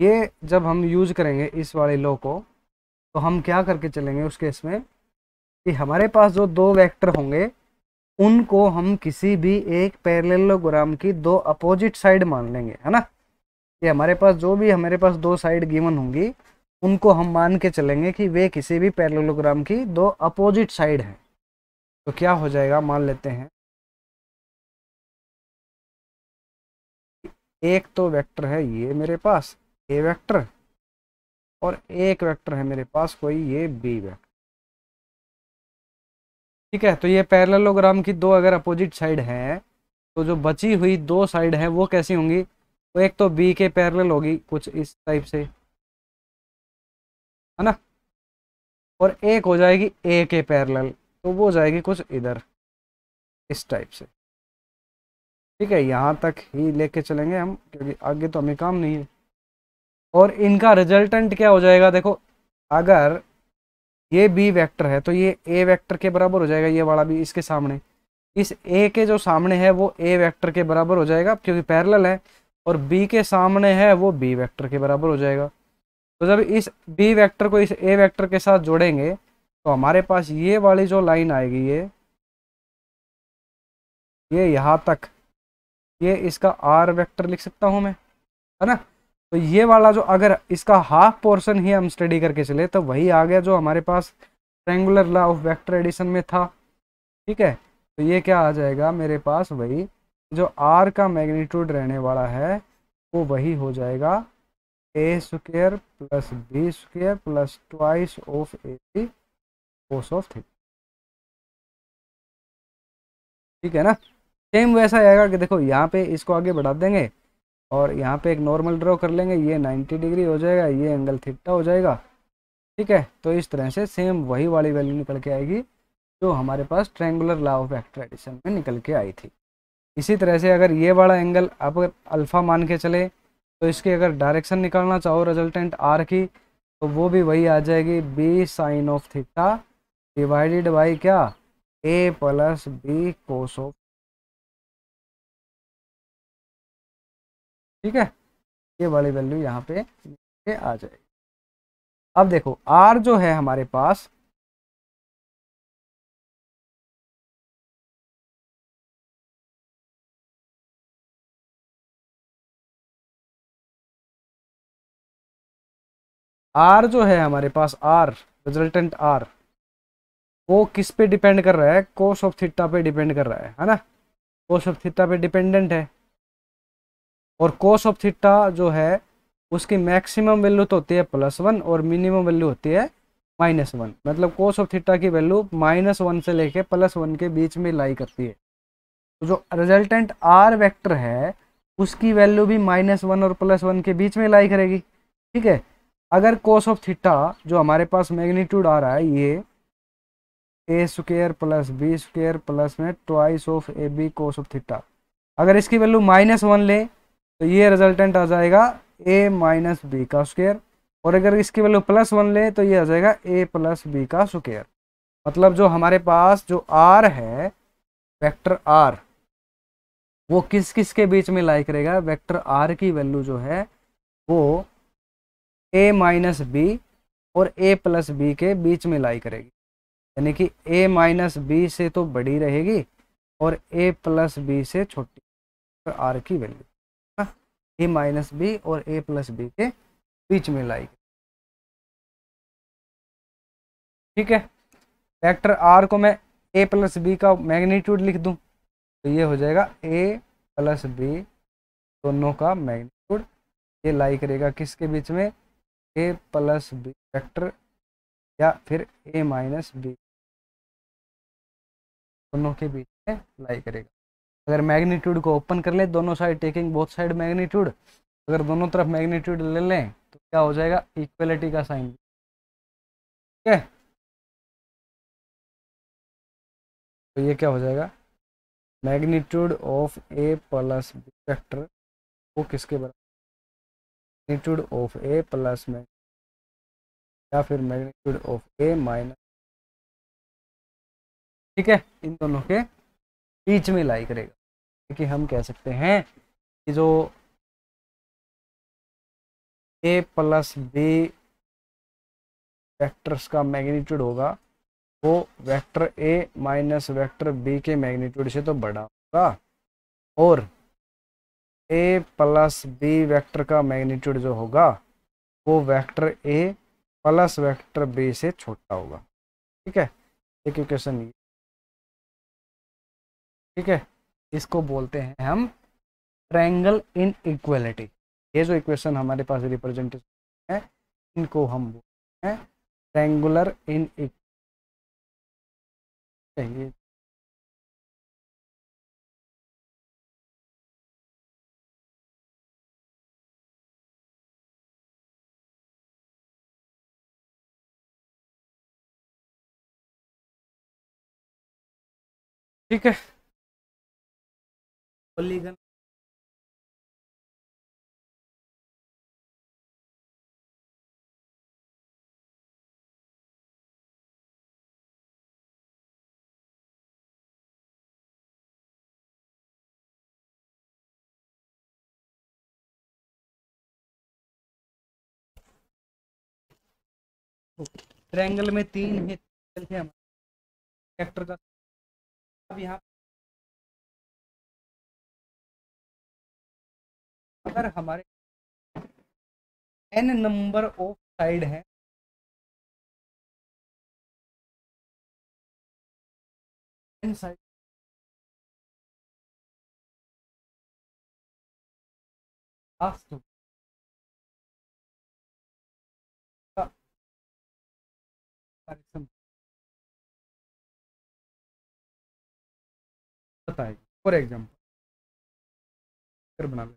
ये जब हम यूज करेंगे इस वाले लॉ को, तो हम क्या करके चलेंगे उस केस में कि हमारे पास जो दो वेक्टर होंगे उनको हम किसी भी एक पैरेललोग्राम की दो अपोजिट साइड मान लेंगे, है ना। ये हमारे पास जो भी हमारे पास दो साइड गिवन होंगी उनको हम मान के चलेंगे कि वे किसी भी पैरेललोग्राम की दो अपोजिट साइड हैं। तो क्या हो जाएगा, मान लेते हैं एक तो वेक्टर है ये मेरे पास ए वेक्टर, और एक वेक्टर है मेरे पास कोई ये बी वेक्टर। ठीक है, तो ये पैरेललोग्राम की दो अगर अपोजिट साइड हैं तो जो बची हुई दो साइड हैं वो कैसी होंगी, तो एक तो बी के पैरेलल होगी कुछ इस टाइप से, है ना, और एक हो जाएगी ए के पैरेलल, तो वो जाएगी कुछ इधर इस टाइप से। ठीक है, यहाँ तक ही लेके चलेंगे हम क्योंकि आगे तो हमें काम नहीं है। और इनका रिजल्टेंट क्या हो जाएगा, देखो अगर ये बी वेक्टर है तो ये ए वेक्टर के बराबर हो जाएगा, ये वाला भी इसके सामने, इस ए के जो सामने है वो ए वेक्टर के बराबर हो जाएगा क्योंकि पैरेलल है, और बी के सामने है वो बी वेक्टर के बराबर हो जाएगा। तो जब इस बी वेक्टर को इस ए वेक्टर के साथ जोड़ेंगे तो हमारे पास ये वाली जो लाइन आएगी ये यहाँ तक, ये इसका आर वेक्टर लिख सकता हूँ मैं, है ना। तो ये वाला जो अगर इसका हाफ पोर्शन ही हम स्टडी करके चले तो वही आ गया जो हमारे पास triangular law of vector addition में था। ठीक है, तो ये क्या आ जाएगा मेरे पास, वही जो आर का मैग्नीट्यूड रहने वाला है वो वही हो जाएगा ए square plus B square plus twice of A B cos of theta. ठीक है ना, सेम वैसा आएगा कि देखो यहाँ पे इसको आगे बढ़ा देंगे और यहाँ पे एक नॉर्मल ड्रॉ कर लेंगे, ये 90 डिग्री हो जाएगा, ये एंगल थीटा हो जाएगा। ठीक है, तो इस तरह से सेम वही वाली वैल्यू निकल के आएगी जो हमारे पास triangular law of vector addition में निकल के आई थी। इसी तरह से अगर ये वाला एंगल आप अगर अल्फ़ा मान के चले तो इसकी अगर डायरेक्शन निकालना चाहो रिजल्टेंट आर की तो वो भी वही आ जाएगी B sine of theta divided by क्या, A plus B cos of. ठीक है, ये वाली वैल्यू यहाँ पे आ जाएगी। अब देखो आर जो है हमारे पास, आर जो है हमारे पास आर रिजल्टेंट आर वो किस पे डिपेंड कर रहा है, कोस ऑफ थीटा पे डिपेंड कर रहा है ना। कोस ऑफ थीटा पे डिपेंडेंट है, और कोस ऑफ थीटा जो है उसकी मैक्सिमम वैल्यू तो होती है +1 और मिनिमम वैल्यू होती है -1, मतलब कोस ऑफ थीटा की वैल्यू -1 से लेके +1 के बीच में लाई करती है। तो जो रिजल्टेंट आर वेक्टर है उसकी वैल्यू भी -1 और +1 के बीच में लाई करेगी। ठीक है, अगर कोस ऑफ थीटा जो हमारे पास मैग्नीट्यूड आ रहा है ये A square plus B square plus में twice of A B cos of theta, अगर इसकी वैल्यू -1 ले तो ये रिजल्टेंट आ जाएगा ए माइनस बी का स्क्वायर, और अगर इसकी वैल्यू +1 ले तो ये आ जाएगा ए प्लस बी का स्क्वायर। मतलब जो हमारे पास जो आर है वेक्टर आर वो किस किस के बीच में लाई करेगा, वेक्टर आर की वैल्यू जो है वो ए माइनस बी और ए प्लस बी के बीच में लाई करेगी, यानी कि ए माइनस बी से तो बड़ी रहेगी और ए प्लस बी से छोटी, आर की वैल्यू ए माइनस बी और ए प्लस बी के बीच में लाई। ठीक है, वेक्टर आर को मैं ए प्लस बी का मैग्नीट्यूड लिख दूं तो ये हो जाएगा ए प्लस बी दोनों का मैग्नीट्यूड, ये लाई करेगा किसके बीच में, ए प्लस बी वेक्टर या फिर ए माइनस बी दोनों के बीच में लाई करेगा। अगर मैग्नीट्यूड को ओपन कर ले दोनों side taking both side magnitude, अगर दोनों तरफ मैग्नीट्यूड ले लें तो क्या हो जाएगा, इक्वलिटी का साइन। ठीक है, तो ये क्या हो जाएगा, magnitude of A plus B vector वो किसके बराबर, मैग्नीट्यूड ऑफ ए प्लस में या फिर मैग्नीट्यूड ऑफ ए माइनस, ठीक है, इन दोनों के बीच में लाई करेगा। क्योंकि हम कह सकते हैं कि जो ए प्लस बी वेक्टर्स का मैग्नीट्यूड होगा वो vector A minus vector B के मैग्नीट्यूड से तो बड़ा होगा, और ए प्लस बी वेक्टर का मैग्नीट्यूड जो होगा वो vector A plus vector B से छोटा होगा। ठीक है, एक इक्वेशन ये, ठीक है, इसको बोलते हैं हम ट्रायंगल इन इक्वलिटी। ये जो इक्वेशन हमारे पास रिप्रेजेंटेशन है इनको हम बोलते हैं ट्रायंगुलर इन इक्वलिटी। ठीक है, पॉलीगन ट्रायंगल में तीन ही है वेक्टर का। अब यहाँ अगर हमारे n नंबर ऑफ साइड है, n साइड लास्ट का करेक्शन बताएगी। फॉर एग्जाम्पल फिर बना ले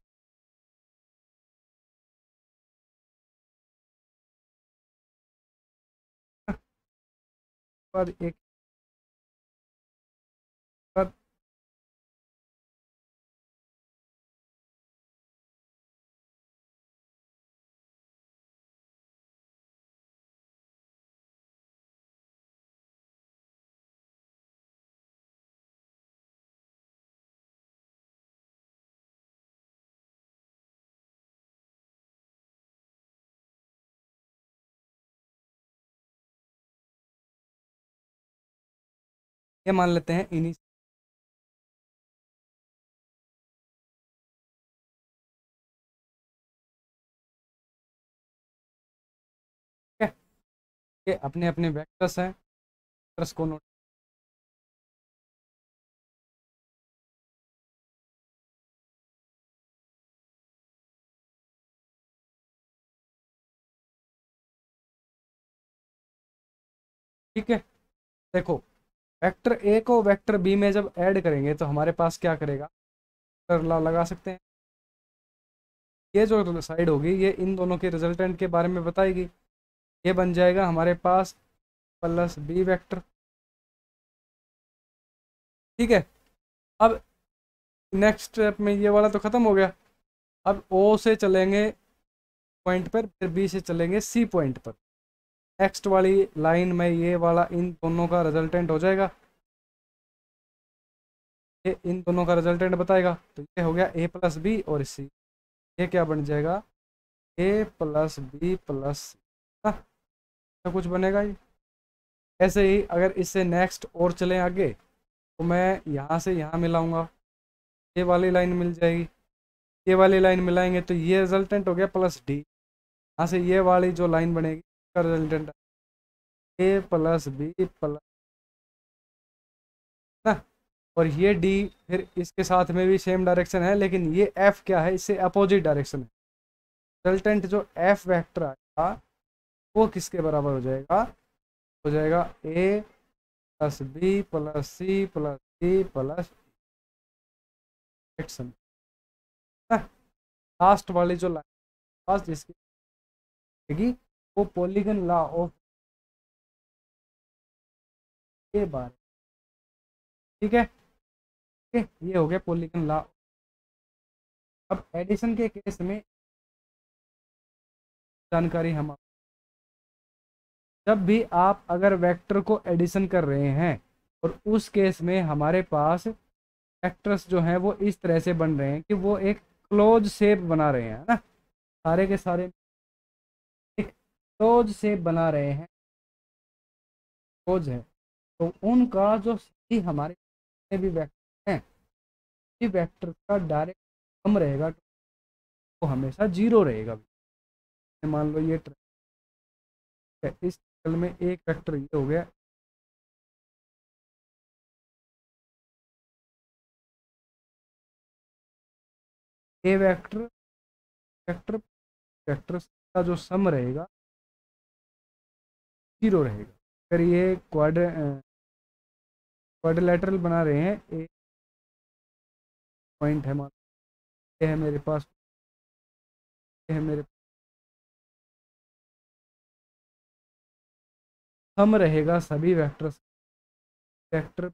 बाद एक बाद ये मान लेते हैं इनिशियल, ये अपने अपने वेक्टर्स हैं, वेक्टर्स को नोट, ठीक है। देखो वेक्टर ए को वेक्टर बी में जब ऐड करेंगे तो हमारे पास क्या करेगा, लगा सकते हैं, ये जो साइड होगी ये इन दोनों के रिजल्टेंट के बारे में बताएगी। ये बन जाएगा हमारे पास प्लस बी वेक्टर, ठीक है। अब नेक्स्ट स्टेप में ये वाला तो खत्म हो गया, अब ओ से चलेंगे पॉइंट पर, फिर बी से चलेंगे सी पॉइंट पर। नेक्स्ट वाली लाइन में ये वाला इन दोनों का रिजल्टेंट हो जाएगा, ये इन दोनों का रिजल्टेंट बताएगा। तो ये हो गया ए प्लस बी और सी, ये क्या बन जाएगा ए प्लस बी प्लस सी, तो कुछ बनेगा ये। ऐसे ही अगर इससे नेक्स्ट और चलें आगे तो मैं यहाँ से यहाँ मिलाऊंगा, ये वाली लाइन मिल जाएगी, ये वाली लाइन मिलाएंगे तो ये रिजल्टेंट हो गया प्लस डी। यहाँ से ये वाली जो लाइन बनेगी इसका रिजल्टेंट ए प्लस बी प्लस ना, और ये डी फिर इसके साथ में भी सेम डायरेक्शन है, लेकिन ये एफ क्या है, इससे अपोजिट डायरेक्शन है। रिजल्टेंट जो एफ वेक्टर आएगा वो किसके बराबर हो जाएगा A plus B plus C plus D plus एक्सन। लास्ट वाली जो लाइन पास जिसकी वो पॉलीगन लॉ ऑफ के बारे, ठीक है। ये हो गया पॉलीगन लॉ। अब एडिशन के केस में जानकारी हम, जब भी आप अगर वेक्टर को एडिशन कर रहे हैं और उस केस में हमारे पास वेक्टर्स जो हैं वो इस तरह से बन रहे हैं कि वो एक क्लोज शेप बना रहे हैं, है ना, सारे के सारे एक क्लोज शेप बना रहे हैं, क्लोज है, तो उनका जो सही हमारे भी वेक्टर हैं, ये वेक्टर का डायरेक्ट कम रहेगा, तो हमेशा जीरो रहेगा। मान लो ये है, इस ट्रायंगल में एक वेक्टर ये हो गया, ए वेक्टर, वेक्टर वेक्टर का जो सम रहेगा जीरो रहेगा। अगर ये क्वाड्रिलेटरल बना रहे हैं, ए पॉइंट है, मान ये है मेरे पास, ये है मेरे, सम रहेगा सभी वेक्टर्स, वेक्टर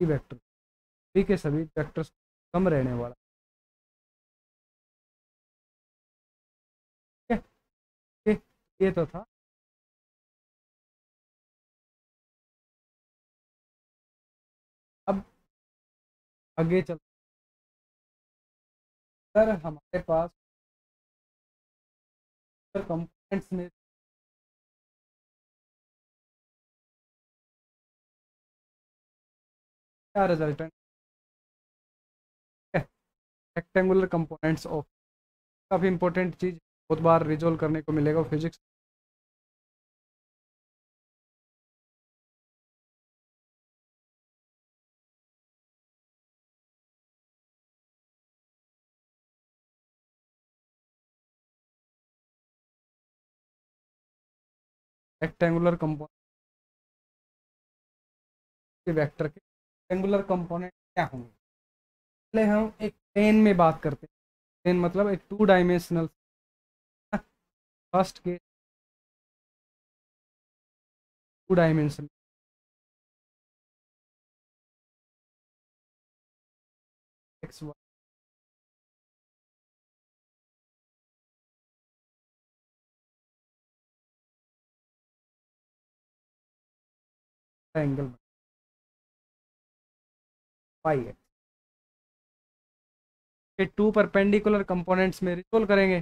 की वेक्टर, सभी के सभी वेक्टर्स कम रहने वाला। ठीक है, ये तो था। अब आगे चल, अगर हमारे पास कंपोनेंट्स में क्या रिजल्टेंट है, रेक्टेंगुलर कंपोनेंट्स ऑफ, काफ़ी इंपॉर्टेंट चीज़, बहुत बार रिजोल्व करने को मिलेगा फिजिक्स। रेक्टेंगुलर कंपोनेंट के वेक्टर के रेक्टेंगुलर कंपोनेंट क्या होंगे, पहले हम एक प्लेन में बात करते हैं। प्लेन मतलब एक टू डायमेंशनल, फर्स्ट के two dimension, X Y angle pi है, फिर टू परपेंडिकुलर कंपोनेंट्स में रिजोल्व करेंगे।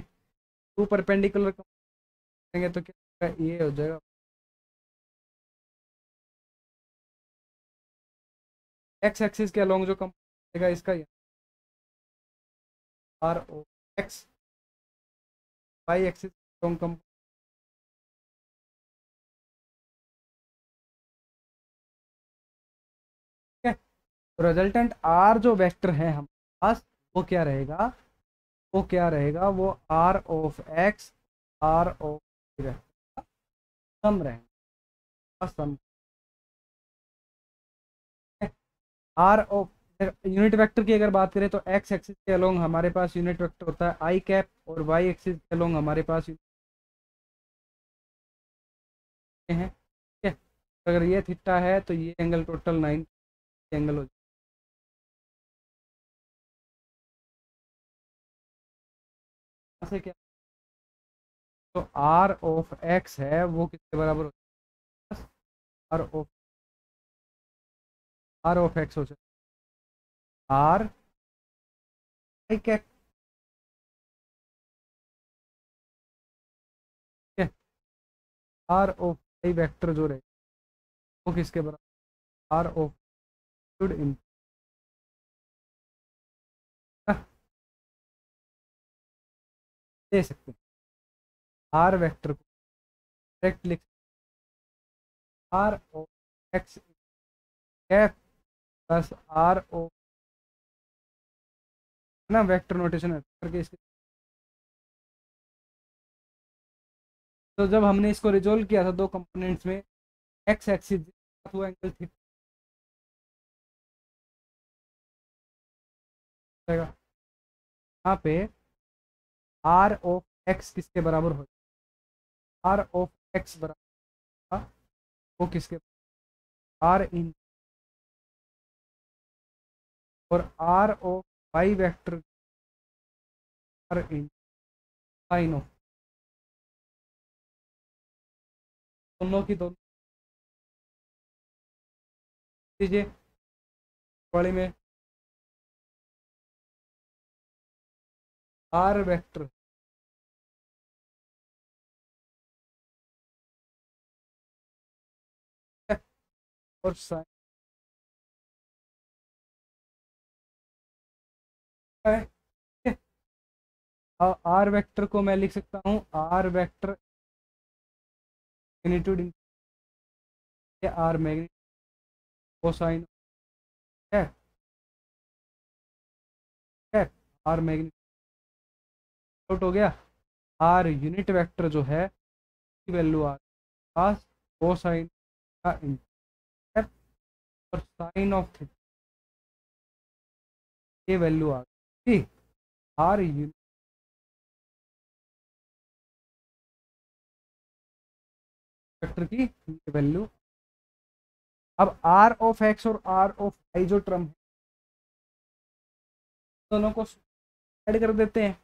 टू परपेंडिकुलर करेंगे तो क्या होगा? ये हो जाएगा एक्स एक्सिस के अलोंग जो कंपोनेंट इसका R O X, Y axis along है। तो रिजल्टेंट आर जो वेक्टर है हमारे पास, वो क्या रहेगा, वो क्या रहेगा, वो R of X, R of sum रहेगा, sum R of, unit vector की अगर बात करें तो एक्स एक्सिस के अलोंग हमारे पास यूनिट वेक्टर होता है आई कैप, और वाई एक्सिस के अलोंग हमारे पास है, ठीक है। अगर ये थीटा है तो ये एंगल टोटल 9 एंगल हो जाए क्या, तो आर ऑफ एक्स है वो किसके बराबर होता है, आर ऑफ एक्स हो जाए आर आई कैप, ठीक है। आर ऑफ आई वेक्टर जो रहे वो किसके बराबर, आर ऑफ शुड इन, दे सकते हैं आर वेक्टर को डायरेक्ट लिख, R of X cap plus R of, ना वेक्टर नोटेशन करके इसके, तो जब हमने इसको रिजोल्व किया था दो कंपोनेंट्स में, एक्स एक्सिस हुआ एंगल थीटा रहेगा, यहाँ पे आर ऑफ एक्स किसके बराबर हो, आर ऑफ एक्स बराबर वो किसके, आर इन और R of Y vector in sine of दोनों की दोनों दीजिए बड़े में आर वेक्टर और साइन है। आर वेक्टर को मैं लिख सकता हूँ R vector magnitude R magnitude cosine है है आर मैग्नीट्यूड आउट हो गया। आर यूनिट वेक्टर जो है की वैल्यू आ पास कोसाइन का इंटरसेप्ट और साइन ऑफ थीटा ये वैल्यू आ गई। आर यूनिट वेक्टर की वैल्यू। अब आर ऑफ एक्स और आर ऑफ वाई जो टर्म है दोनों को ऐड कर देते हैं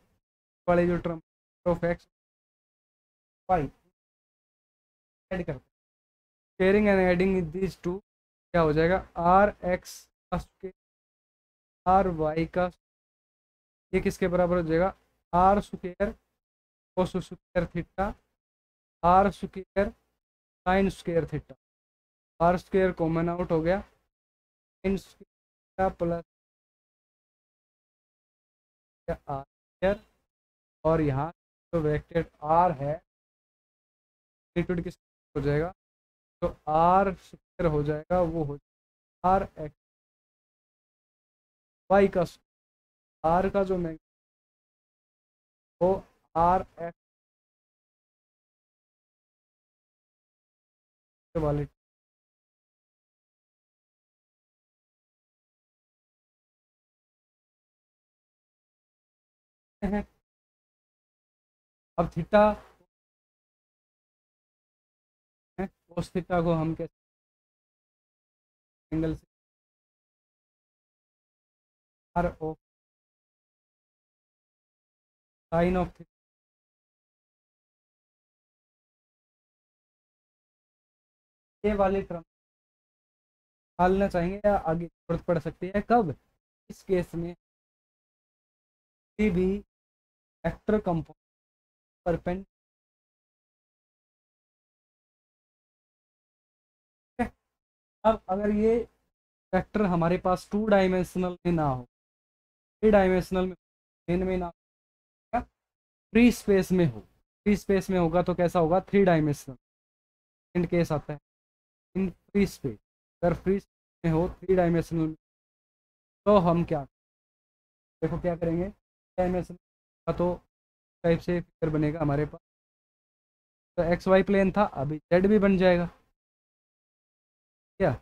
वाले जो term of X Y add करते हैं। Squaring and adding this two क्या हो जाएगा आर एक्स का स्क्वायर आर वाई का ये किसके बराबर हो जाएगा are square cos square theta R square sine square theta. R square common out हो गया sine square plus R square और यहाँ जो वेक्टर आर है मैग्नीट्यूड किस हो जाएगा तो आर स्क्वायर हो जाएगा वो हो आर एक्स वाई का आर का जो मैग्नीट्यूड वो आर एक्स वाले हैं। अब थीटा है उस थीटा को हम कैसे एंगल से R of sine of theta ये वाले टर्म डालना चाहेंगे या आगे जरूरत पड़ सकती है कब इस केस में किसी भी वेक्टर कंपोनेंट परपेंडिकुलर। अब अगर ये वेक्टर हमारे पास 2 डायमेंशनल में ना हो 3 डायमेंशनल में प्लेन में ना हो फ्री स्पेस में हो फ्री स्पेस में होगा तो कैसा होगा 3 डायमेंशनल एंड केस आता है इन फ्री स्पेस। अगर फ्री स्पेस में हो 3 डायमेंशनल में तो हम क्या देखो क्या करेंगे डायमेंशनल का तो टाइप से फिगर बनेगा हमारे पास तो एक्स वाई प्लेन था अभी जेड भी बन जाएगा क्या।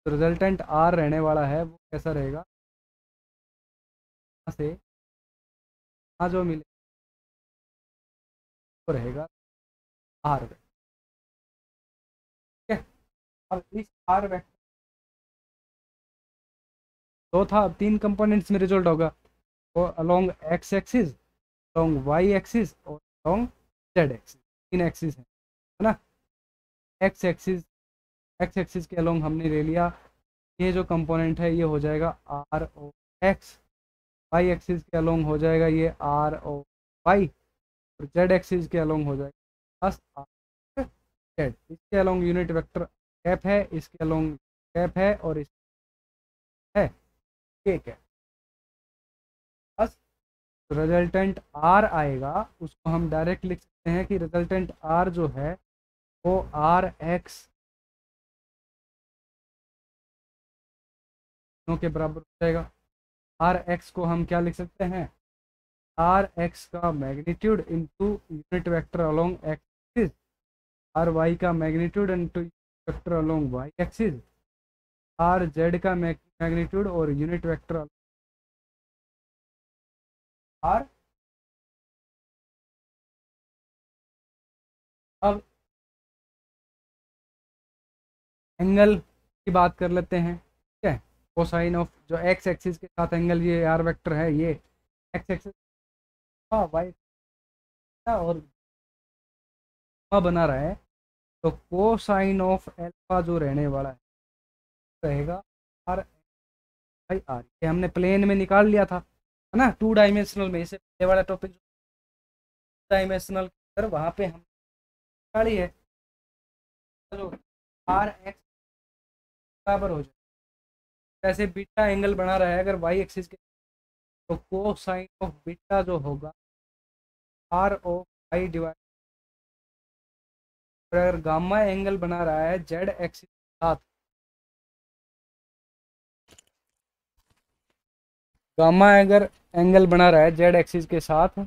तो रिजल्टेंट आर रहने वाला है वो कैसा रहेगा यहाँ से यहाँ जो मिले वो रहेगा आर ठीक है। अब इस आर वेक्टर दो था अब 3 कंपोनेंट्स में रिजल्ट होगा तो along X axis along Y axis और अलोंग जेड एक्सिस 3 एक्सिस है ना। एक्स एक्सिस के अलोंग हमने ले लिया ये जो कंपोनेंट है ये हो जाएगा R O X Y axis के अलोंग हो जाएगा ये आर ओ वाई और जेड एक्सिस के अलोंग हो जाएगा बस आर जेड। इसके अलोंग यूनिट वेक्टर कैप है इसके अलोंग कैप है और इस है ठीक है बस। रिजल्टेंट आर आएगा उसको हम डायरेक्ट लिख सकते हैं कि रिजल्टेंट आर जो है वो आर एक्स के बराबर हो जाएगा। आर एक्स को हम क्या लिख सकते हैं आर एक्स का magnitude into unit vector along axis R Y का magnitude into vector along Y axis R Z का मैग्नीट्यूड और यूनिट वेक्टर आर। अब एंगल की बात कर लेते हैं, ठीक है। कोसाइन ऑफ जो एक्स एक्सिस के साथ एंगल, ये आर वेक्टर है, ये एक्स एक्सिस का वाई और बना रहा है, तो कोसाइन ऑफ एल्फा जो रहने वाला है रहेगा आर बाई आर। ये हमने प्लेन में निकाल लिया था, है ना, 2 डायमेंशनल में। इसे पहले वाला टॉपिक डायमेंशनल वहाँ पे हम निकाली है, चलो आर एक्स बराबर हो जाए। जैसे बीटा एंगल बना रहा है अगर वाई एक्सिस के, तो कोसाइन ऑफ बीटा जो होगा आर ऑफ आई डिवाइड, अगर गामा एंगल बना रहा है जेड एक्सिस के साथ, गामा अगर एंगल बना रहा है जेड एक्सिस के साथ,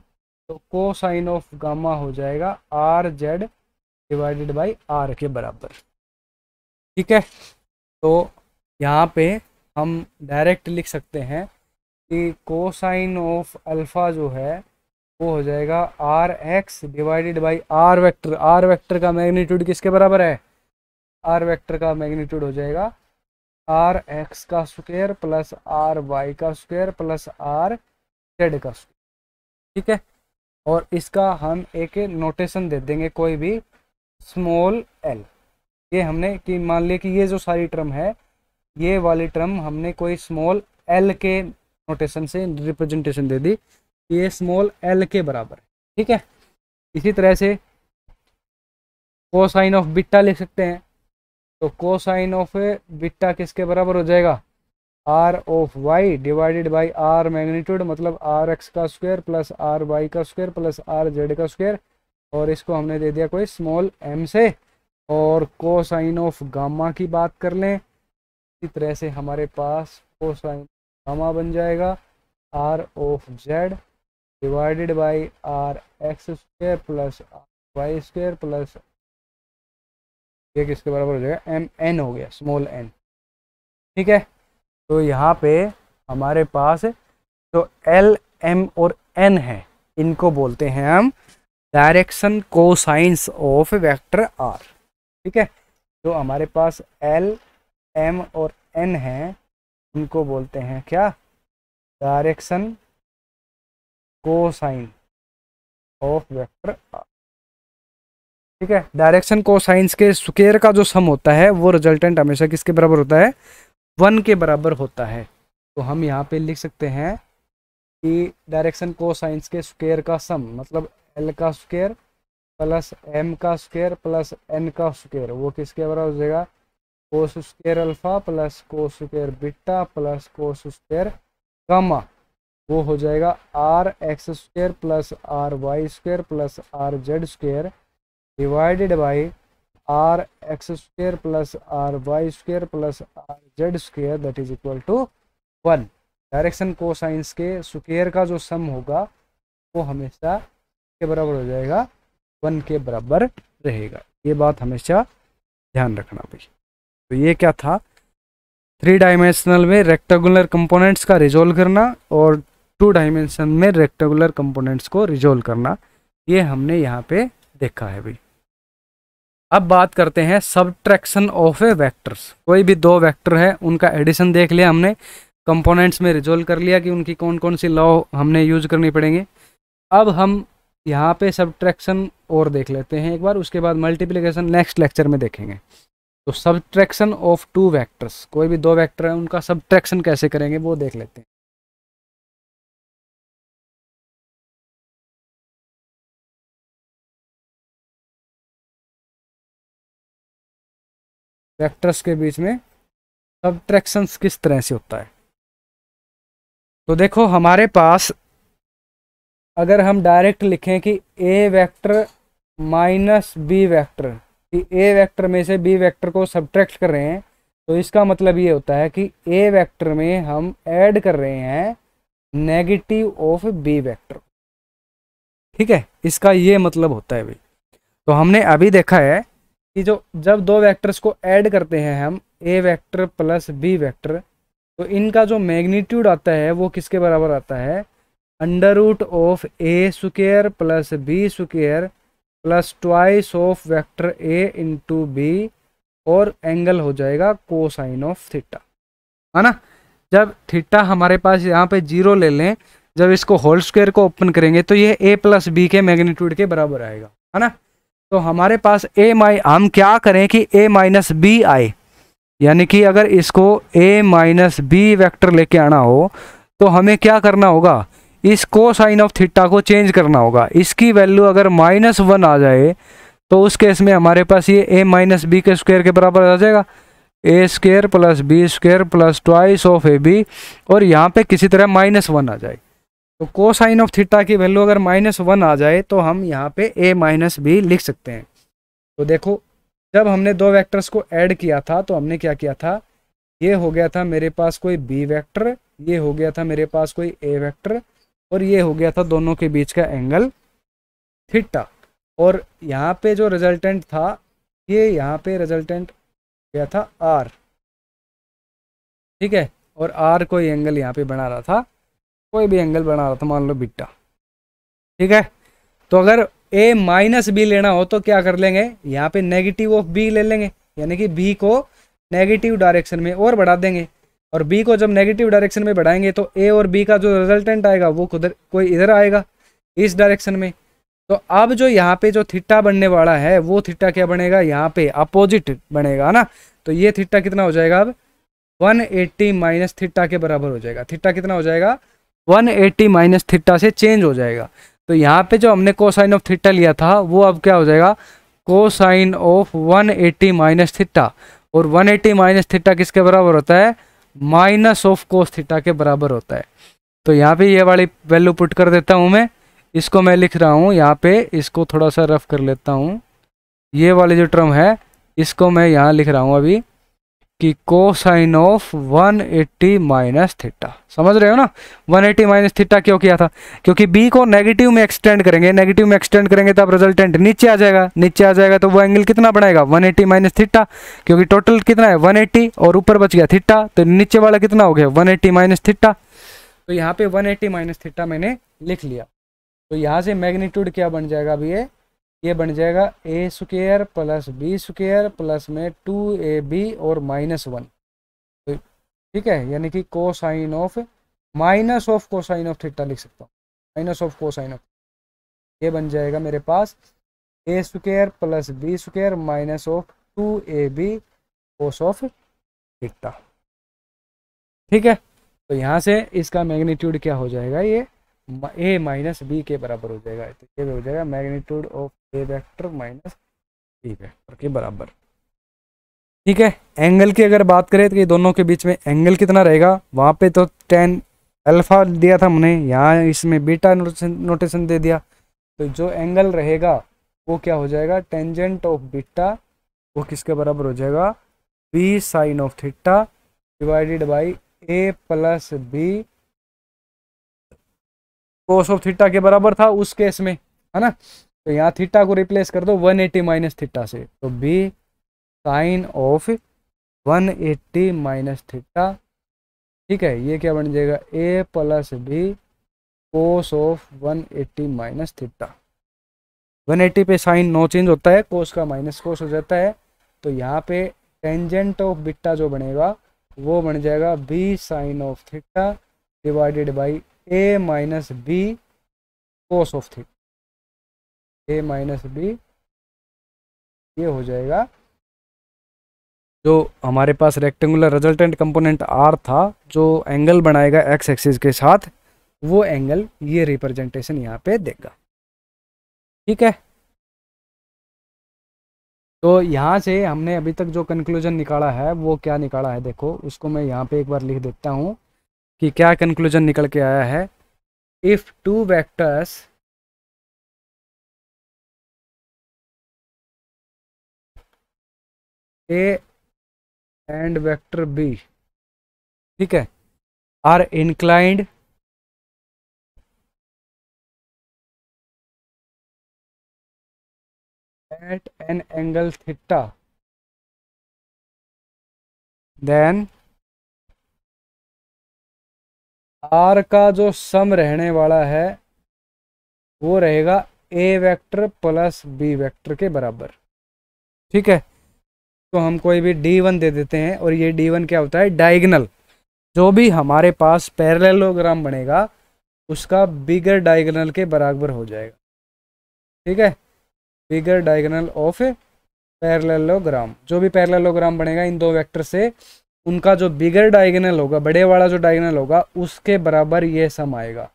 तो कोसाइन ऑफ गामा हो जाएगा R Z divided by R के बराबर, ठीक है। तो यहाँ पे हम डायरेक्ट लिख सकते हैं कि कोसाइन ऑफ अल्फ़ा जो है वो हो जाएगा R X divided by R vector. R vector का मैग्नीट्यूड किसके बराबर है? आर वेक्टर का मैग्नीट्यूड हो जाएगा आर एक्स का स्क्वायर प्लस आर वाई का स्क्वायर प्लस आर जेड का स्क्वायर, ठीक है। और इसका हम एक नोटेशन दे देंगे, कोई भी स्मॉल एल। ये हमने कि मान लिया कि ये जो सारी टर्म है, ये वाली टर्म हमने कोई स्मॉल एल के नोटेशन से रिप्रेजेंटेशन दे दी, ये स्मॉल एल के बराबर है, ठीक है। इसी तरह से कोसाइन ऑफ बीटा लिख सकते हैं, तो कोसाइन ऑफ बीटा किसके बराबर हो जाएगा? R of Y divided by R magnitude, मतलब आर एक्स का स्क्वायर प्लस आर वाई का स्क्वायर प्लस आर जेड का स्क्वायर, और इसको हमने दे दिया कोई स्मॉल एम से। और कोसाइन ऑफ गामा की बात कर लें, इसी तरह से हमारे पास कोसाइन गामा बन जाएगा R of Z divided by R X square plus R Y square plus, ये किसके बराबर हो जाएगा? एम एन हो गया, स्मॉल एन, ठीक है। तो यहाँ पे हमारे पास जो एल एम और एन है, इनको बोलते हैं हम direction cosines of vector R, ठीक है। जो हमारे पास एल एम और एन है, इनको बोलते हैं क्या? Direction cosine of vector R, ठीक है। डायरेक्शन कोसाइंस के स्क्वायर का जो सम होता है वो रिजल्टेंट हमेशा किसके बराबर होता है? 1 के बराबर होता है। तो हम यहाँ पे लिख सकते हैं कि डायरेक्शन कोसाइंस के स्क्वायर का सम, मतलब एल का स्क्वायर प्लस एम का स्क्वायर प्लस एन का स्क्वायर, वो किसके बराबर हो जाएगा? Cos square alpha plus cos square beta plus cos square gamma, वो हो जाएगा R X square plus R Y square plus R Z square divided by R X square plus R Y square plus R Z square, that is equal to 1। Direction cosines के square का जो सम होगा वो हमेशा के बराबर हो जाएगा, 1 के बराबर रहेगा। ये बात हमेशा ध्यान रखना भाई। तो ये क्या था? 3 डायमेंशनल में रेक्टेंगुलर कंपोनेंट्स का रिजोल्व करना और 2 डायमेंशन में रेक्टेंगुलर कंपोनेंट्स को रिजोल्व करना, ये हमने यहाँ पे देखा है भाई। अब बात करते हैं सब्ट्रैक्शन ऑफ ए वेक्टर्स। कोई भी 2 वेक्टर है, उनका एडिशन देख लिया हमने, कंपोनेंट्स में रिजोल्व कर लिया कि उनकी कौन कौन सी लॉ हमने यूज करनी पड़ेंगे। अब हम यहाँ पे सब्ट्रैक्शन और देख लेते हैं एक बार, उसके बाद मल्टीप्लिकेशन नेक्स्ट लेक्चर में देखेंगे। तो सब्ट्रैक्शन ऑफ 2 वेक्टर्स, कोई भी 2 वेक्टर है उनका सब्ट्रैक्शन कैसे करेंगे वो देख लेते हैं। वेक्टर्स के बीच में सब्ट्रैक्शन किस तरह से होता है? तो देखो हमारे पास अगर हम डायरेक्ट लिखें कि ए वेक्टर माइनस बी वेक्टर, कि ए वेक्टर में से बी वेक्टर को सब्ट्रैक्ट कर रहे हैं, तो इसका मतलब ये होता है कि ए वेक्टर में हम ऐड कर रहे हैं नेगेटिव ऑफ बी वेक्टर, ठीक है। इसका ये मतलब होता है भाई। तो हमने अभी देखा है कि जो जब 2 वेक्टर्स को ऐड करते हैं हम, ए वेक्टर प्लस बी वेक्टर, तो इनका जो मैग्नीट्यूड आता है वो किसके बराबर आता है? Under root of A square plus B square plus twice of vector A into B और एंगल हो जाएगा कोसाइन ऑफ थीटा, है ना। जब थीटा हमारे पास यहाँ पे 0 ले लें, जब इसको होल स्क्वायर को ओपन करेंगे तो ये a प्लस बी के मैग्नीट्यूड के बराबर आएगा, है ना। तो हमारे पास हम क्या करें कि a माइनस बी आए, यानी कि अगर इसको a माइनस बी वैक्टर लेके आना हो तो हमें क्या करना होगा, इस कोसाइन ऑफ थीटा को चेंज करना होगा। इसकी वैल्यू अगर -1 आ जाए तो उस केस में हमारे पास ये a माइनस बी के स्क्वायर के बराबर आ जाएगा, ए square plus B square plus twice of A B, और यहाँ पे किसी तरह -1 आ जाए। तो कोसाइन ऑफ थीटा की वैल्यू अगर -1 आ जाए तो हम यहाँ पे a माइनस बी लिख सकते हैं। तो देखो, जब हमने दो वेक्टर्स को ऐड किया था तो हमने क्या किया था, ये हो गया था मेरे पास कोई b वेक्टर, ये हो गया था मेरे पास कोई a वेक्टर, और ये हो गया था दोनों के बीच का एंगल थीटा। और यहाँ पे जो रिजल्टेंट था, ये यहाँ पे रिजल्टेंट गया था r, ठीक है। और r कोई एंगल यहाँ पे बना रहा था, कोई भी एंगल बना रहा था, मान लो बीटा, ठीक है। तो अगर a माइनस बी लेना हो तो क्या कर लेंगे, यहाँ पे नेगेटिव ऑफ b ले लेंगे, यानी कि b को नेगेटिव डायरेक्शन में और बढ़ा देंगे, और b को जब नेगेटिव डायरेक्शन में बढ़ाएंगे तो a और b का जो रिजल्टेंट आएगा वो कोई इधर आएगा, इस डायरेक्शन में। तो अब जो यहाँ पे जो थीटा बनने वाला है वो थीटा क्या बनेगा, यहाँ पे अपोजिट बनेगा ना। तो ये थीटा कितना हो जाएगा, अब 180 माइनस थीटा के बराबर हो जाएगा। थीटा कितना हो जाएगा, 180 माइनस थीटा से चेंज हो जाएगा। तो यहाँ पे जो हमने कोसाइन ऑफ थीटा लिया था वो अब क्या हो जाएगा, कोसाइन ऑफ 180 माइनस थीटा, और 180 माइनस थीटा किसके बराबर होता है, माइनस ऑफ कोस थीटा के बराबर होता है। तो यहाँ पे ये वाली वैल्यू पुट कर देता हूँ मैं, इसको मैं लिख रहा हूँ यहाँ पे, इसको थोड़ा सा रफ कर लेता हूँ। ये वाली जो टर्म है इसको मैं यहाँ लिख रहा हूँ अभी कि कोसाइन ऑफ 180 माइनस थीटा, समझ रहे हो ना। 180 माइनस थीटा क्यों किया था, क्योंकि b को नेगेटिव में एक्सटेंड करेंगे, नेगेटिव में एक्सटेंड करेंगे तब रिजल्टेंट नीचे आ जाएगा, नीचे आ जाएगा तो वो एंगल कितना बनाएगा, 180 माइनस थीटा, क्योंकि टोटल कितना है 180 और ऊपर बच गया थीटा, तो नीचे वाला कितना हो गया 180 माइनस थीटा। तो यहाँ पे 180 माइनस थीटा मैंने लिख लिया। तो यहाँ से मैग्नीट्यूड क्या बन जाएगा अभी, ये बन जाएगा a square plus B square plus में 2ab और -1, तो ठीक है, यानी कि cosine of minus of cosine of theta लिख सकता हूँ, माइनस ऑफ कोसाइन ऑफ, ये बन जाएगा मेरे पास a square plus B square minus of 2ab cos of theta, ठीक है। तो यहाँ से इसका मैग्नीट्यूड क्या हो जाएगा, ये a माइनस बी के बराबर हो जाएगा। तो ये हो जाएगा magnitude of a vector minus B vector के बराबर, ठीक है। एंगल की अगर बात करें तो ये दोनों के बीच में एंगल कितना रहेगा, वहाँ पे तो tan अल्फा दिया था हमने, यहाँ इसमें बीटा नोटेशन दे दिया। तो जो एंगल रहेगा वो क्या हो जाएगा, टेंजेंट ऑफ बीटा, वो किसके बराबर हो जाएगा, b sine of theta divided by a plus B cos of theta के बराबर था उस केस में, है ना। तो यहाँ थीटा को रिप्लेस कर दो 180 माइनस थीटा से, तो b sine of 180 minus theta, ठीक है। ये क्या बन जाएगा, a plus B cos of 180 minus theta. 180 पे साइन नो चेंज होता है, कोस का माइनस कोस हो जाता है। तो यहाँ पे टेंजेंट ऑफ बीटा जो बनेगा वो बन जाएगा b sine of theta divided by a minus B cos of theta, a minus B, ये हो जाएगा जो हमारे पास रेक्टेंगुलर रिजल्टेंट कंपोनेंट r था, जो एंगल बनाएगा x एक्सिस के साथ, वो एंगल ये रिप्रेजेंटेशन यहाँ पे देगा, ठीक है। तो यहाँ से हमने अभी तक जो कंक्लूजन निकाला है वो क्या निकाला है, देखो उसको मैं यहाँ पे एक बार लिख देता हूँ कि क्या कंक्लूजन निकल के आया है। If two vectors a and vector b, ठीक है, are inclined at an angle theta, then R का जो सम रहने वाला है वो रहेगा a vector plus b vector के बराबर, ठीक है। तो हम कोई भी D1 दे देते हैं, और ये D1 क्या होता है, डायगोनल। जो भी हमारे पास पैरेललोग्राम बनेगा उसका बिगर डायगोनल के बराबर हो जाएगा। ठीक है, बिगर डायगोनल ऑफ पैरेललोग्राम, जो भी पैरेललोग्राम बनेगा इन दो वेक्टर से, उनका जो बिगर डायगोनल होगा, बड़े वाला जो डायगोनल होगा, उसके बराबर ये सम आएगा।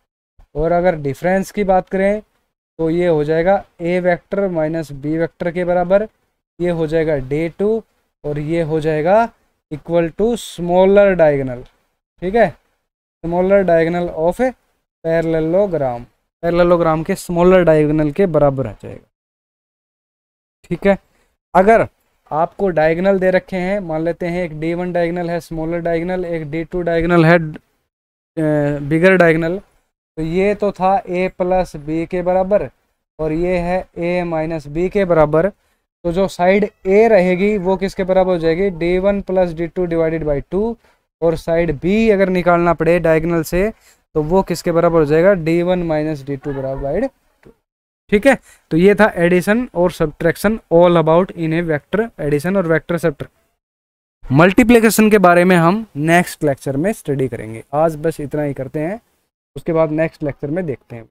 और अगर डिफरेंस की बात करें तो ये हो जाएगा ए वेक्टर माइनस बी वेक्टर के बराबर, ये हो जाएगा D2, और ये हो जाएगा इक्वल टू स्मॉलर डायगोनल। ठीक है, smaller diagonal of parallelogram, parallelogram के स्मॉलर डायगोनल के बराबर आ जाएगा। ठीक है, अगर आपको डायगोनल दे रखे हैं, मान लेते हैं एक D1 डायगोनल है स्मॉलर डायगोनल, एक D2 डायगोनल है बिगर डायगोनल, तो ये तो था a प्लस बी के बराबर, और ये है a माइनस बी के बराबर। तो जो साइड a रहेगी वो किसके बराबर हो जाएगी, D1 plus D2 divided by 2, और साइड b अगर निकालना पड़े डायगोनल से तो वो किसके बराबर हो जाएगा, D1 माइनस D2 बराबर बाई 2। ठीक है, तो ये था एडिशन और subtraction, all about in a vector addition और वेक्टर सब्ट्रैक्शन। मल्टीप्लिकेशन के बारे में हम नेक्स्ट लेक्चर में स्टडी करेंगे। आज बस इतना ही करते हैं, उसके बाद नेक्स्ट लेक्चर में देखते हैं।